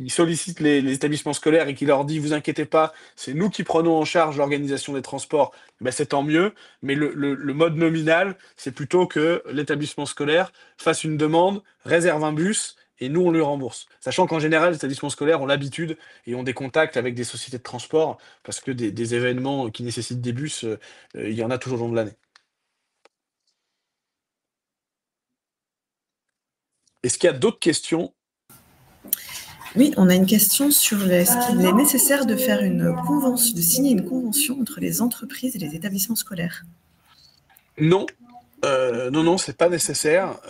sollicite les établissements scolaires et qui leur dit vous inquiétez pas, c'est nous qui prenons en charge l'organisation des transports, ben c'est tant mieux. Mais le mode nominal, c'est plutôt que l'établissement scolaire fasse une demande, réserve un bus et nous on lui rembourse. Sachant qu'en général, les établissements scolaires ont l'habitude et ont des contacts avec des sociétés de transport parce que des événements qui nécessitent des bus, il y en a tout au long de l'année. Est-ce qu'il y a d'autres questions? Oui, on a une question sur est-ce qu'il est nécessaire de faire une convention, de signer une convention entre les entreprises et les établissements scolaires? Non. Non, c'est pas nécessaire.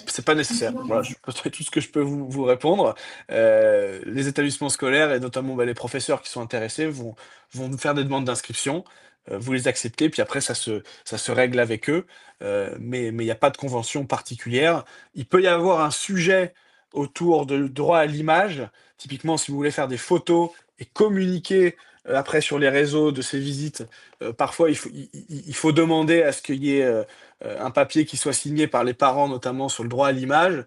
C'est pas nécessaire. Voilà, c'est tout ce que je peux vous répondre. Les établissements scolaires et notamment les professeurs qui sont intéressés vont faire des demandes d'inscription. Vous les acceptez, puis après ça se règle avec eux. Mais il n'y a pas de convention particulière. Il peut y avoir un sujet autour de droit à l'image. Typiquement, si vous voulez faire des photos et communiquer après sur les réseaux de ces visites, parfois il faut demander à ce qu'il y ait un papier qui soit signé par les parents, notamment sur le droit à l'image.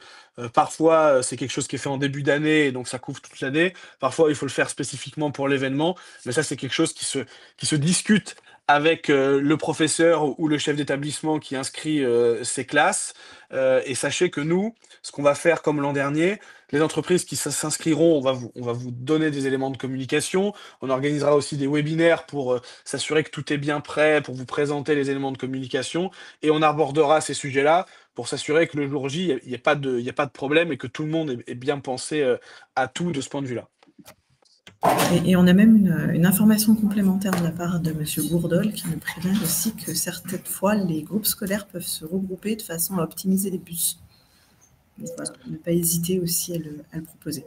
Parfois, c'est quelque chose qui est fait en début d'année, et donc ça couvre toute l'année. Parfois, il faut le faire spécifiquement pour l'événement, mais ça, c'est quelque chose qui se discute avec le professeur ou le chef d'établissement qui inscrit ses classes. Et sachez que nous, ce qu'on va faire comme l'an dernier, les entreprises qui s'inscriront, on va vous donner des éléments de communication. On organisera aussi des webinaires pour s'assurer que tout est bien prêt, pour vous présenter les éléments de communication. Et on abordera ces sujets-là pour s'assurer que le jour J, il n'y a pas de problème et que tout le monde est bien pensé à tout de ce point de vue-là. Et on a même une information complémentaire de la part de M. Gourdol qui nous prévient aussi que certaines fois, les groupes scolaires peuvent se regrouper de façon à optimiser les bus. Donc voilà, ne pas hésiter aussi à le proposer.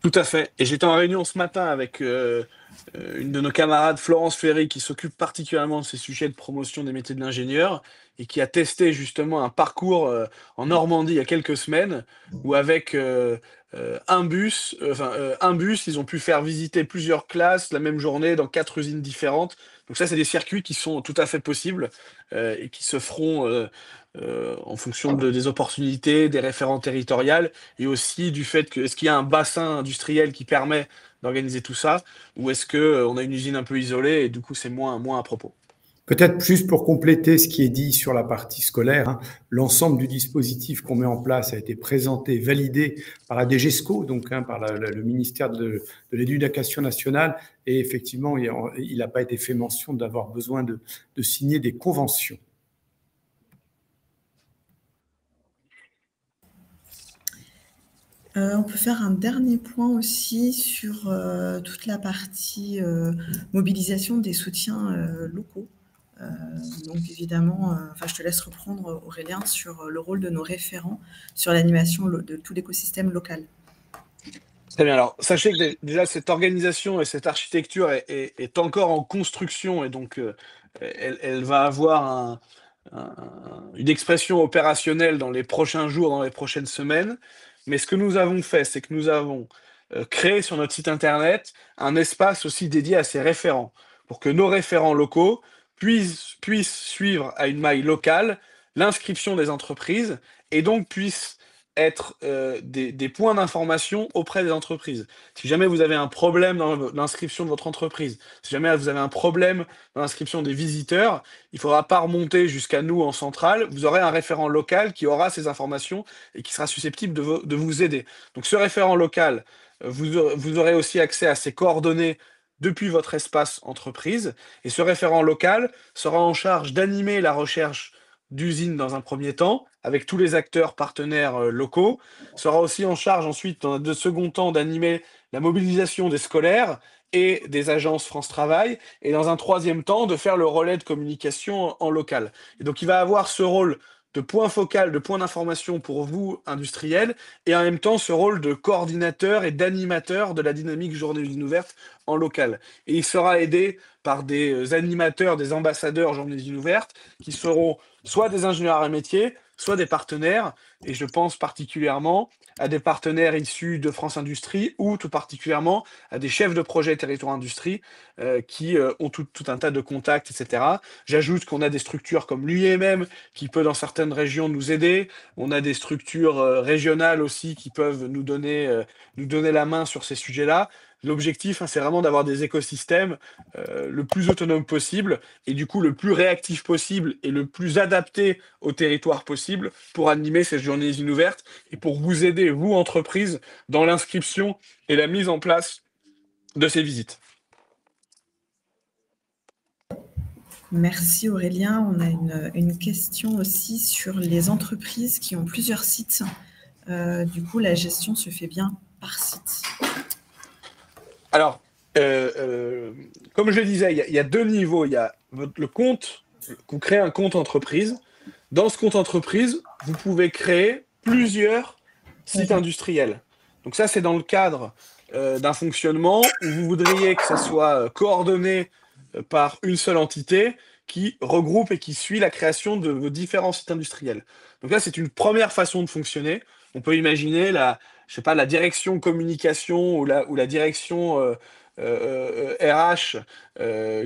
Tout à fait. Et j'étais en réunion ce matin avec une de nos camarades, Florence Ferry, qui s'occupe particulièrement de ces sujets de promotion des métiers de l'ingénieur et qui a testé justement un parcours en Normandie il y a quelques semaines où avec un bus, ils ont pu faire visiter plusieurs classes la même journée dans 4 usines différentes. Donc ça, c'est des circuits qui sont tout à fait possibles et qui se feront en fonction des opportunités, des référents territoriales et aussi du fait que est-ce qu'il y a un bassin industriel qui permet d'organiser tout ça ou est-ce que on a une usine un peu isolée et du coup c'est moins à propos. Peut-être juste pour compléter ce qui est dit sur la partie scolaire, hein, l'ensemble du dispositif qu'on met en place a été présenté, validé par la DGESCO, donc par le ministère de l'Éducation nationale, et effectivement, il n'a pas été fait mention d'avoir besoin de signer des conventions. On peut faire un dernier point aussi sur toute la partie mobilisation des soutiens locaux. Donc évidemment, je te laisse reprendre Aurélien sur le rôle de nos référents sur l'animation de tout l'écosystème local. Très bien. Alors, sachez que déjà, cette organisation et cette architecture est encore en construction et donc elle va avoir une expression opérationnelle dans les prochains jours, dans les prochaines semaines. Mais ce que nous avons fait, c'est que nous avons créé sur notre site internet un espace aussi dédié à ces référents, pour que nos référents locaux puissent suivre à une maille locale l'inscription des entreprises et donc puissent être des points d'information auprès des entreprises. Si jamais vous avez un problème dans l'inscription de votre entreprise, si jamais vous avez un problème dans l'inscription des visiteurs, il ne faudra pas remonter jusqu'à nous en centrale. Vous aurez un référent local qui aura ces informations et qui sera susceptible de vous aider. Donc ce référent local, vous aurez aussi accès à ses coordonnées depuis votre espace entreprise. Et ce référent local sera en charge d'animer la recherche d'usines dans un premier temps, avec tous les acteurs partenaires locaux, sera aussi en charge ensuite, dans un second temps, d'animer la mobilisation des scolaires et des agences France Travail, et dans un troisième temps, de faire le relais de communication en local. Et donc il va avoir ce rôle de point focal, de point d'information pour vous, industriels, et en même temps ce rôle de coordinateur et d'animateur de la dynamique journée usine ouverte en local. Et il sera aidé par des animateurs, des ambassadeurs journée usine ouverte, qui seront soit des ingénieurs à métier, soit des partenaires, et je pense particulièrement à des partenaires issus de France Industrie ou tout particulièrement à des chefs de projet territoire industrie qui ont tout un tas de contacts, etc. J'ajoute qu'on a des structures comme l'UIMM qui peut dans certaines régions nous aider. On a des structures régionales aussi qui peuvent nous donner la main sur ces sujets-là. L'objectif, c'est vraiment d'avoir des écosystèmes le plus autonomes possible et du coup le plus réactif possible et le plus adapté au territoire possible pour animer ces journées usines ouvertes et pour vous aider, vous, entreprise, dans l'inscription et la mise en place de ces visites. Merci Aurélien. On a une question aussi sur les entreprises qui ont plusieurs sites. Du coup, la gestion se fait bien par site. Alors, comme je le disais, il y a deux niveaux. Il y a le compte, vous créez un compte entreprise. Dans ce compte entreprise, vous pouvez créer plusieurs sites industriels. Donc ça, c'est dans le cadre d'un fonctionnement où vous voudriez que ça soit coordonné par une seule entité qui regroupe et qui suit la création de vos différents sites industriels. Donc là, c'est une première façon de fonctionner. On peut imaginer la direction communication ou la direction RH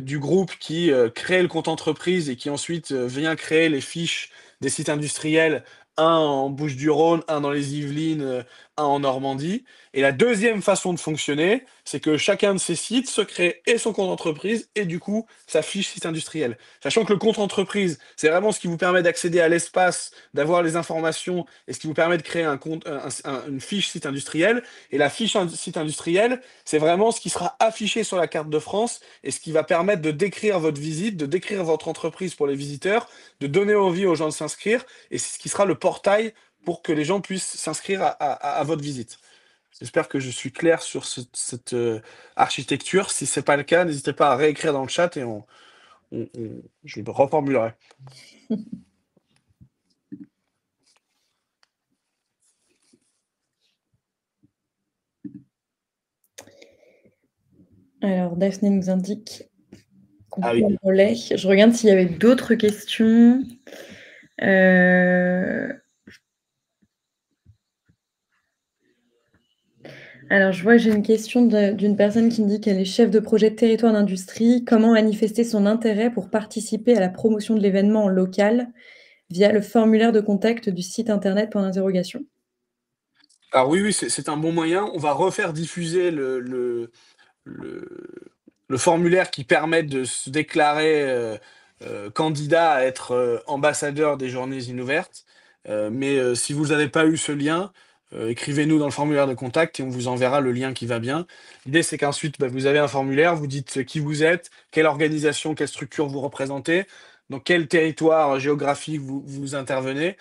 du groupe qui crée le compte entreprise et qui ensuite vient créer les fiches des sites industriels, un en Bouches-du-Rhône, un dans les Yvelines, un en Normandie. Et la deuxième façon de fonctionner, c'est que chacun de ces sites se crée et son compte entreprise et du coup sa fiche site industriel. Sachant que le compte entreprise, c'est vraiment ce qui vous permet d'accéder à l'espace, d'avoir les informations et ce qui vous permet de créer une fiche site industriel. Et la fiche site industriel, c'est vraiment ce qui sera affiché sur la carte de France et ce qui va permettre de décrire votre visite, de décrire votre entreprise pour les visiteurs, de donner envie aux gens de s'inscrire et c'est ce qui sera le portail pour que les gens puissent s'inscrire à votre visite. J'espère que je suis clair sur cette architecture. Si ce n'est pas le cas, n'hésitez pas à réécrire dans le chat et je le reformulerai. Alors, Daphné nous indique qu'on Ah prend oui. le relais. Je regarde s'il y avait d'autres questions. Alors, je vois que j'ai une question d'une personne qui me dit qu'elle est chef de projet de territoire d'industrie. Comment manifester son intérêt pour participer à la promotion de l'événement en local via le formulaire de contact du site internet pour l'interrogation? Alors oui, c'est un bon moyen. On va refaire diffuser le formulaire qui permet de se déclarer candidat à être ambassadeur des journées ouvertes. Mais si vous n'avez pas eu ce lien, écrivez-nous dans le formulaire de contact et on vous enverra le lien qui va bien. L'idée, c'est qu'ensuite, vous avez un formulaire, vous dites qui vous êtes, quelle organisation, quelle structure vous représentez, dans quel territoire géographique vous intervenez.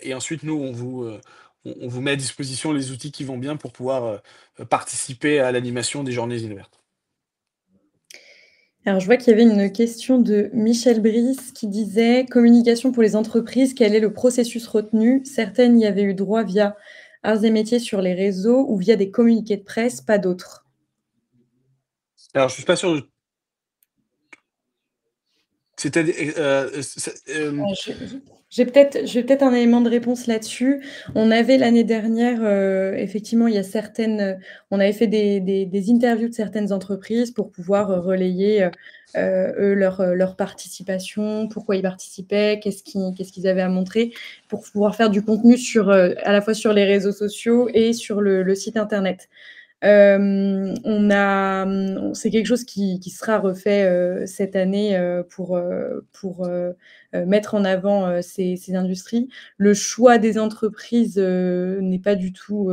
Et ensuite, nous, on vous met à disposition les outils qui vont bien pour pouvoir participer à l'animation des journées ouvertes. Alors, je vois qu'il y avait une question de Michel Brice qui disait « Communication pour les entreprises, quel est le processus retenu? Certaines y avaient eu droit via Arts et Métiers sur les réseaux ou via des communiqués de presse, pas d'autres. » Alors, je ne suis pas sûr de... C'est-à-dire, J'ai peut-être un élément de réponse là-dessus. On avait l'année dernière, effectivement, il y a on avait fait des interviews de certaines entreprises pour pouvoir relayer, eux, leur participation, pourquoi ils participaient, qu'est-ce qu'ils avaient à montrer, pour pouvoir faire du contenu à la fois sur les réseaux sociaux et sur le site internet. C'est quelque chose qui sera refait cette année pour mettre en avant ces industries. Le choix des entreprises n'est pas du tout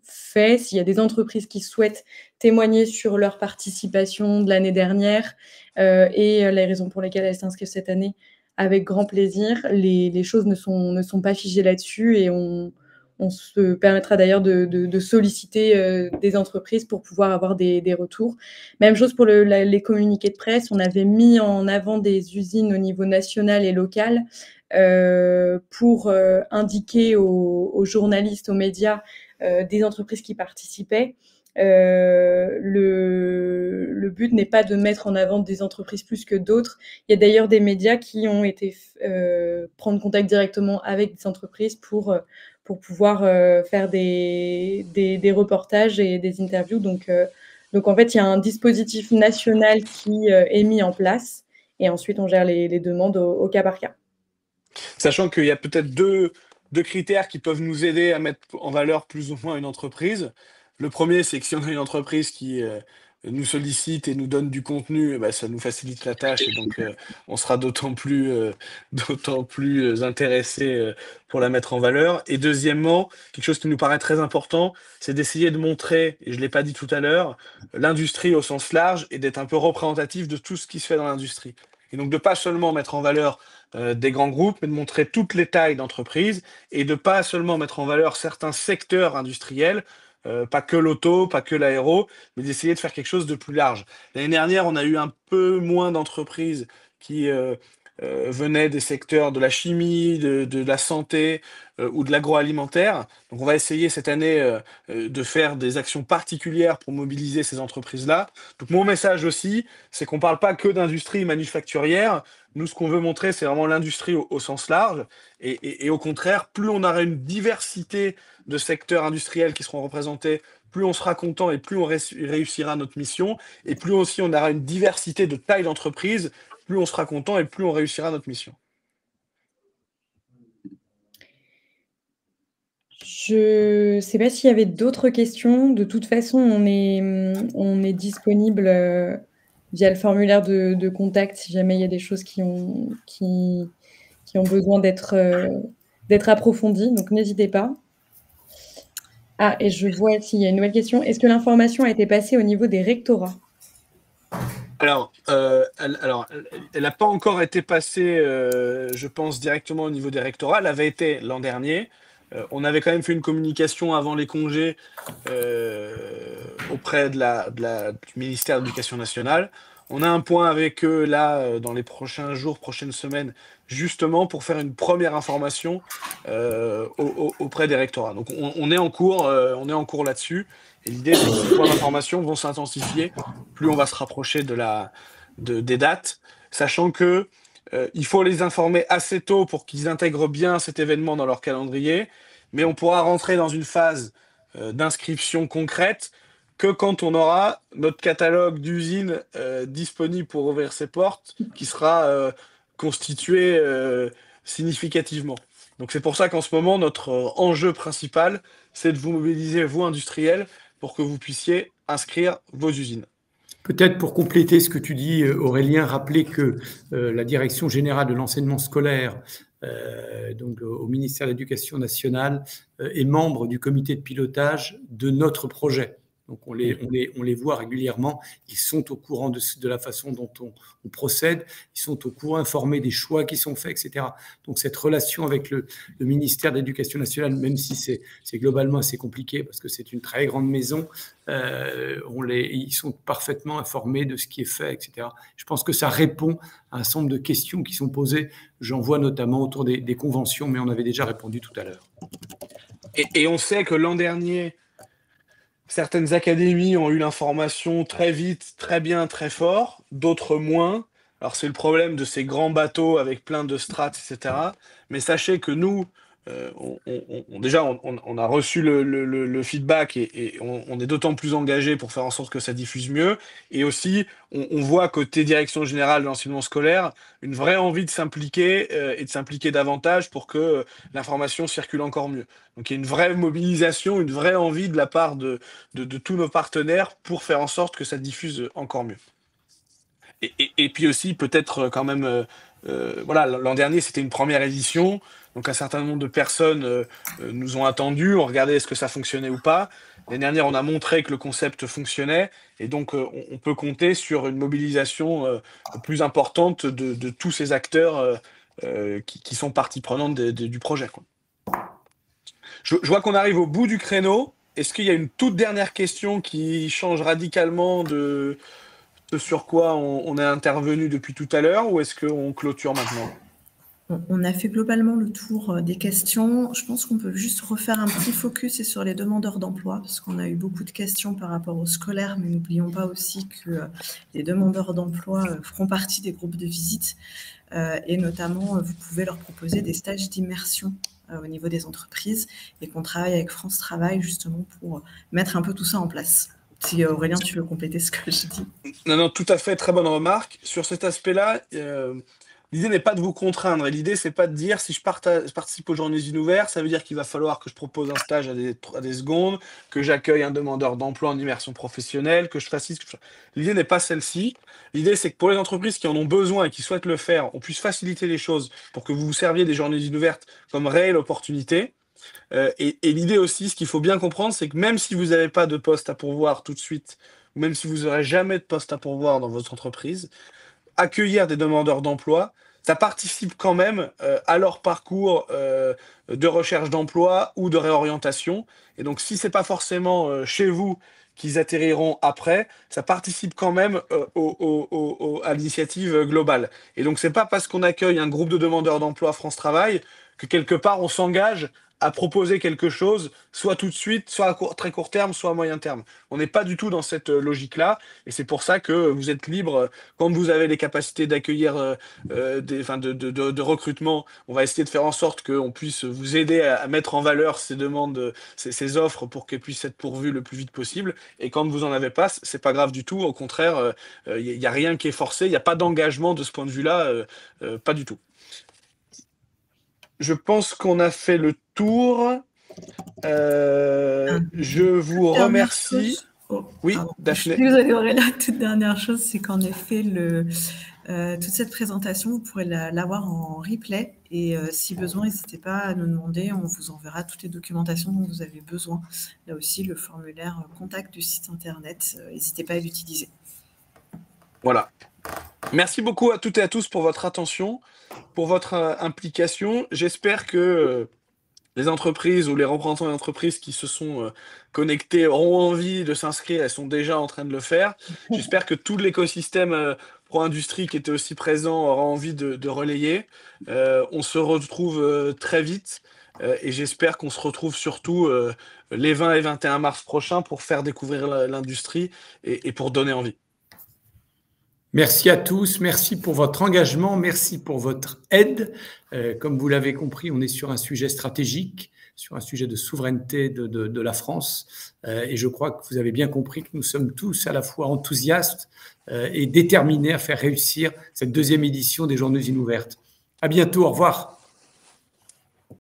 fait. S'il y a des entreprises qui souhaitent témoigner sur leur participation de l'année dernière et les raisons pour lesquelles elles s'inscrivent cette année, avec grand plaisir. Les choses ne sont pas figées là-dessus et on se permettra d'ailleurs de solliciter des entreprises pour pouvoir avoir des retours. Même chose pour les communiqués de presse. On avait mis en avant des usines au niveau national et local pour indiquer aux journalistes, aux médias, des entreprises qui participaient. Le but n'est pas de mettre en avant des entreprises plus que d'autres. Il y a d'ailleurs des médias qui ont été prendre contact directement avec des entreprises pour pouvoir faire des reportages et des interviews. Donc, en fait, il y a un dispositif national qui est mis en place et ensuite, on gère les demandes au cas par cas. sachant qu'il y a peut-être deux critères qui peuvent nous aider à mettre en valeur plus ou moins une entreprise. Le premier, c'est que si on a une entreprise qui nous sollicite et nous donne du contenu, bah, ça nous facilite la tâche et donc on sera d'autant plus intéressé pour la mettre en valeur. Et deuxièmement, quelque chose qui nous paraît très important, c'est d'essayer de montrer, et je ne l'ai pas dit tout à l'heure, l'industrie au sens large et d'être un peu représentatif de tout ce qui se fait dans l'industrie. Et donc de pas seulement mettre en valeur des grands groupes, mais de montrer toutes les tailles d'entreprises et de pas seulement mettre en valeur certains secteurs industriels, pas que l'auto, pas que l'aéro, mais d'essayer de faire quelque chose de plus large. L'année dernière, on a eu un peu moins d'entreprises qui venaient des secteurs de la chimie, de la santé ou de l'agroalimentaire. Donc on va essayer cette année de faire des actions particulières pour mobiliser ces entreprises-là. Donc mon message aussi, c'est qu'on ne parle pas que d'industrie manufacturière. Nous, ce qu'on veut montrer, c'est vraiment l'industrie au sens large. Et au contraire, plus on aura une diversité de secteurs industriels qui seront représentés, plus on sera content et plus on réussira notre mission. Et plus aussi on aura une diversité de tailles d'entreprise, plus on sera content et plus on réussira notre mission. Je ne sais pas s'il y avait d'autres questions. De toute façon, on est disponible via le formulaire de contact si jamais il y a des choses qui ont besoin d'être approfondies. Donc, n'hésitez pas. Ah, et je vois s'il y a une nouvelle question. Est-ce que l'information a été passée au niveau des rectorats ? Alors, elle n'a pas encore été passée, je pense, directement au niveau des rectorats. Elle avait été l'an dernier. On avait quand même fait une communication avant les congés auprès du ministère de l'Éducation nationale. On a un point avec eux là dans les prochains jours, prochaines semaines, justement pour faire une première information auprès des rectorats. Donc on est en cours là-dessus. Et l'idée, c'est que ces points d'information vont s'intensifier plus on va se rapprocher des dates, sachant que il faut les informer assez tôt pour qu'ils intègrent bien cet événement dans leur calendrier, mais on pourra rentrer dans une phase d'inscription concrète que quand on aura notre catalogue d'usines disponible pour ouvrir ses portes, qui sera constitué significativement. Donc c'est pour ça qu'en ce moment, notre enjeu principal, c'est de vous mobiliser, vous industriels, pour que vous puissiez inscrire vos usines. Peut-être pour compléter ce que tu dis, Aurélien, rappeler que la Direction générale de l'enseignement scolaire, donc au ministère de l'Éducation nationale, est membre du comité de pilotage de notre projet. Donc on les voit régulièrement, ils sont au courant de la façon dont on procède, ils sont au courant, informés des choix qui sont faits, etc. Donc cette relation avec le ministère de l'Éducation nationale, même si c'est globalement assez compliqué parce que c'est une très grande maison, ils sont parfaitement informés de ce qui est fait, etc. Je pense que ça répond à un certain nombre de questions qui sont posées. J'en vois notamment autour des conventions, mais on avait déjà répondu tout à l'heure. Et on sait que l'an dernier, certaines académies ont eu l'information très vite, très bien, très fort, d'autres moins. Alors c'est le problème de ces grands bateaux avec plein de strates, etc. Mais sachez que nous, déjà, on a reçu le feedback et on est d'autant plus engagé pour faire en sorte que ça diffuse mieux. Et aussi, on voit côté direction générale de l'enseignement scolaire une vraie envie de s'impliquer et de s'impliquer davantage pour que l'information circule encore mieux. Donc il y a une vraie mobilisation, une vraie envie de la part de tous nos partenaires pour faire en sorte que ça diffuse encore mieux. Et puis aussi, peut-être quand même, voilà, l'an dernier, c'était une première édition, donc un certain nombre de personnes nous ont attendus, ont regardé est-ce que ça fonctionnait ou pas. L'année dernière, on a montré que le concept fonctionnait, et donc on peut compter sur une mobilisation plus importante de tous ces acteurs qui sont partie prenante du projet, quoi. Je vois qu'on arrive au bout du créneau. Est-ce qu'il y a une toute dernière question qui change radicalement de ce sur quoi on est intervenu depuis tout à l'heure, ou est-ce qu'on clôture maintenant? On a fait globalement le tour des questions. Je pense qu'on peut juste refaire un petit focus sur les demandeurs d'emploi, parce qu'on a eu beaucoup de questions par rapport aux scolaires, mais n'oublions pas aussi que les demandeurs d'emploi feront partie des groupes de visite, et notamment, vous pouvez leur proposer des stages d'immersion au niveau des entreprises, et qu'on travaille avec France Travail justement pour mettre un peu tout ça en place. Si Aurélien, tu veux compléter ce que je dis. Non, tout à fait, très bonne remarque. Sur cet aspect-là, l'idée n'est pas de vous contraindre, et l'idée, c'est pas de dire si je participe aux Journées Inouvertes, ça veut dire qu'il va falloir que je propose un stage à des secondes, que j'accueille un demandeur d'emploi en immersion professionnelle, que je fasse ci, L'idée n'est pas celle-ci. L'idée, c'est que pour les entreprises qui en ont besoin et qui souhaitent le faire, on puisse faciliter les choses pour que vous vous serviez des Journées Inouvertes comme réelle opportunité. Et l'idée aussi, ce qu'il faut bien comprendre, c'est que même si vous n'avez pas de poste à pourvoir tout de suite, ou même si vous n'aurez jamais de poste à pourvoir dans votre entreprise, accueillir des demandeurs d'emploi, ça participe quand même à leur parcours de recherche d'emploi ou de réorientation. Et donc, si c'est pas forcément chez vous qu'ils atterriront après, ça participe quand même à l'initiative globale. Et donc, c'est pas parce qu'on accueille un groupe de demandeurs d'emploi France Travail que quelque part on s'engage à proposer quelque chose, soit tout de suite, soit à très court terme, soit à moyen terme. On n'est pas du tout dans cette logique-là, et c'est pour ça que vous êtes libre, quand vous avez les capacités d'accueillir, de recrutement, on va essayer de faire en sorte qu'on puisse vous aider à mettre en valeur ces demandes, ces offres pour qu'elles puissent être pourvues le plus vite possible. Et quand vous en avez pas, c'est pas grave du tout. Au contraire, il n'y a rien qui est forcé, il n'y a pas d'engagement de ce point de vue-là, pas du tout. Je pense qu'on a fait le tour. Je vous remercie. Oui, Daphné. Désolée, Aurélien, toute dernière chose, c'est qu'en effet, toute cette présentation, vous pourrez l'avoir en replay. Et si besoin, n'hésitez pas à nous demander. On vous enverra toutes les documentations dont vous avez besoin. Là aussi, le formulaire contact du site internet, n'hésitez pas à l'utiliser. Voilà. Merci beaucoup à toutes et à tous pour votre attention, pour votre implication. J'espère que les entreprises ou les représentants d'entreprises qui se sont connectés auront envie de s'inscrire. Elles sont déjà en train de le faire. J'espère que tout l'écosystème pro-industrie qui était aussi présent aura envie de relayer. On se retrouve très vite et j'espère qu'on se retrouve surtout les 20 et 21 mars prochains pour faire découvrir l'industrie et pour donner envie. Merci à tous, merci pour votre engagement, merci pour votre aide. Comme vous l'avez compris, on est sur un sujet stratégique, sur un sujet de souveraineté de la France. Et je crois que vous avez bien compris que nous sommes tous à la fois enthousiastes et déterminés à faire réussir cette deuxième édition des Journées Inouvertes. À bientôt, au revoir.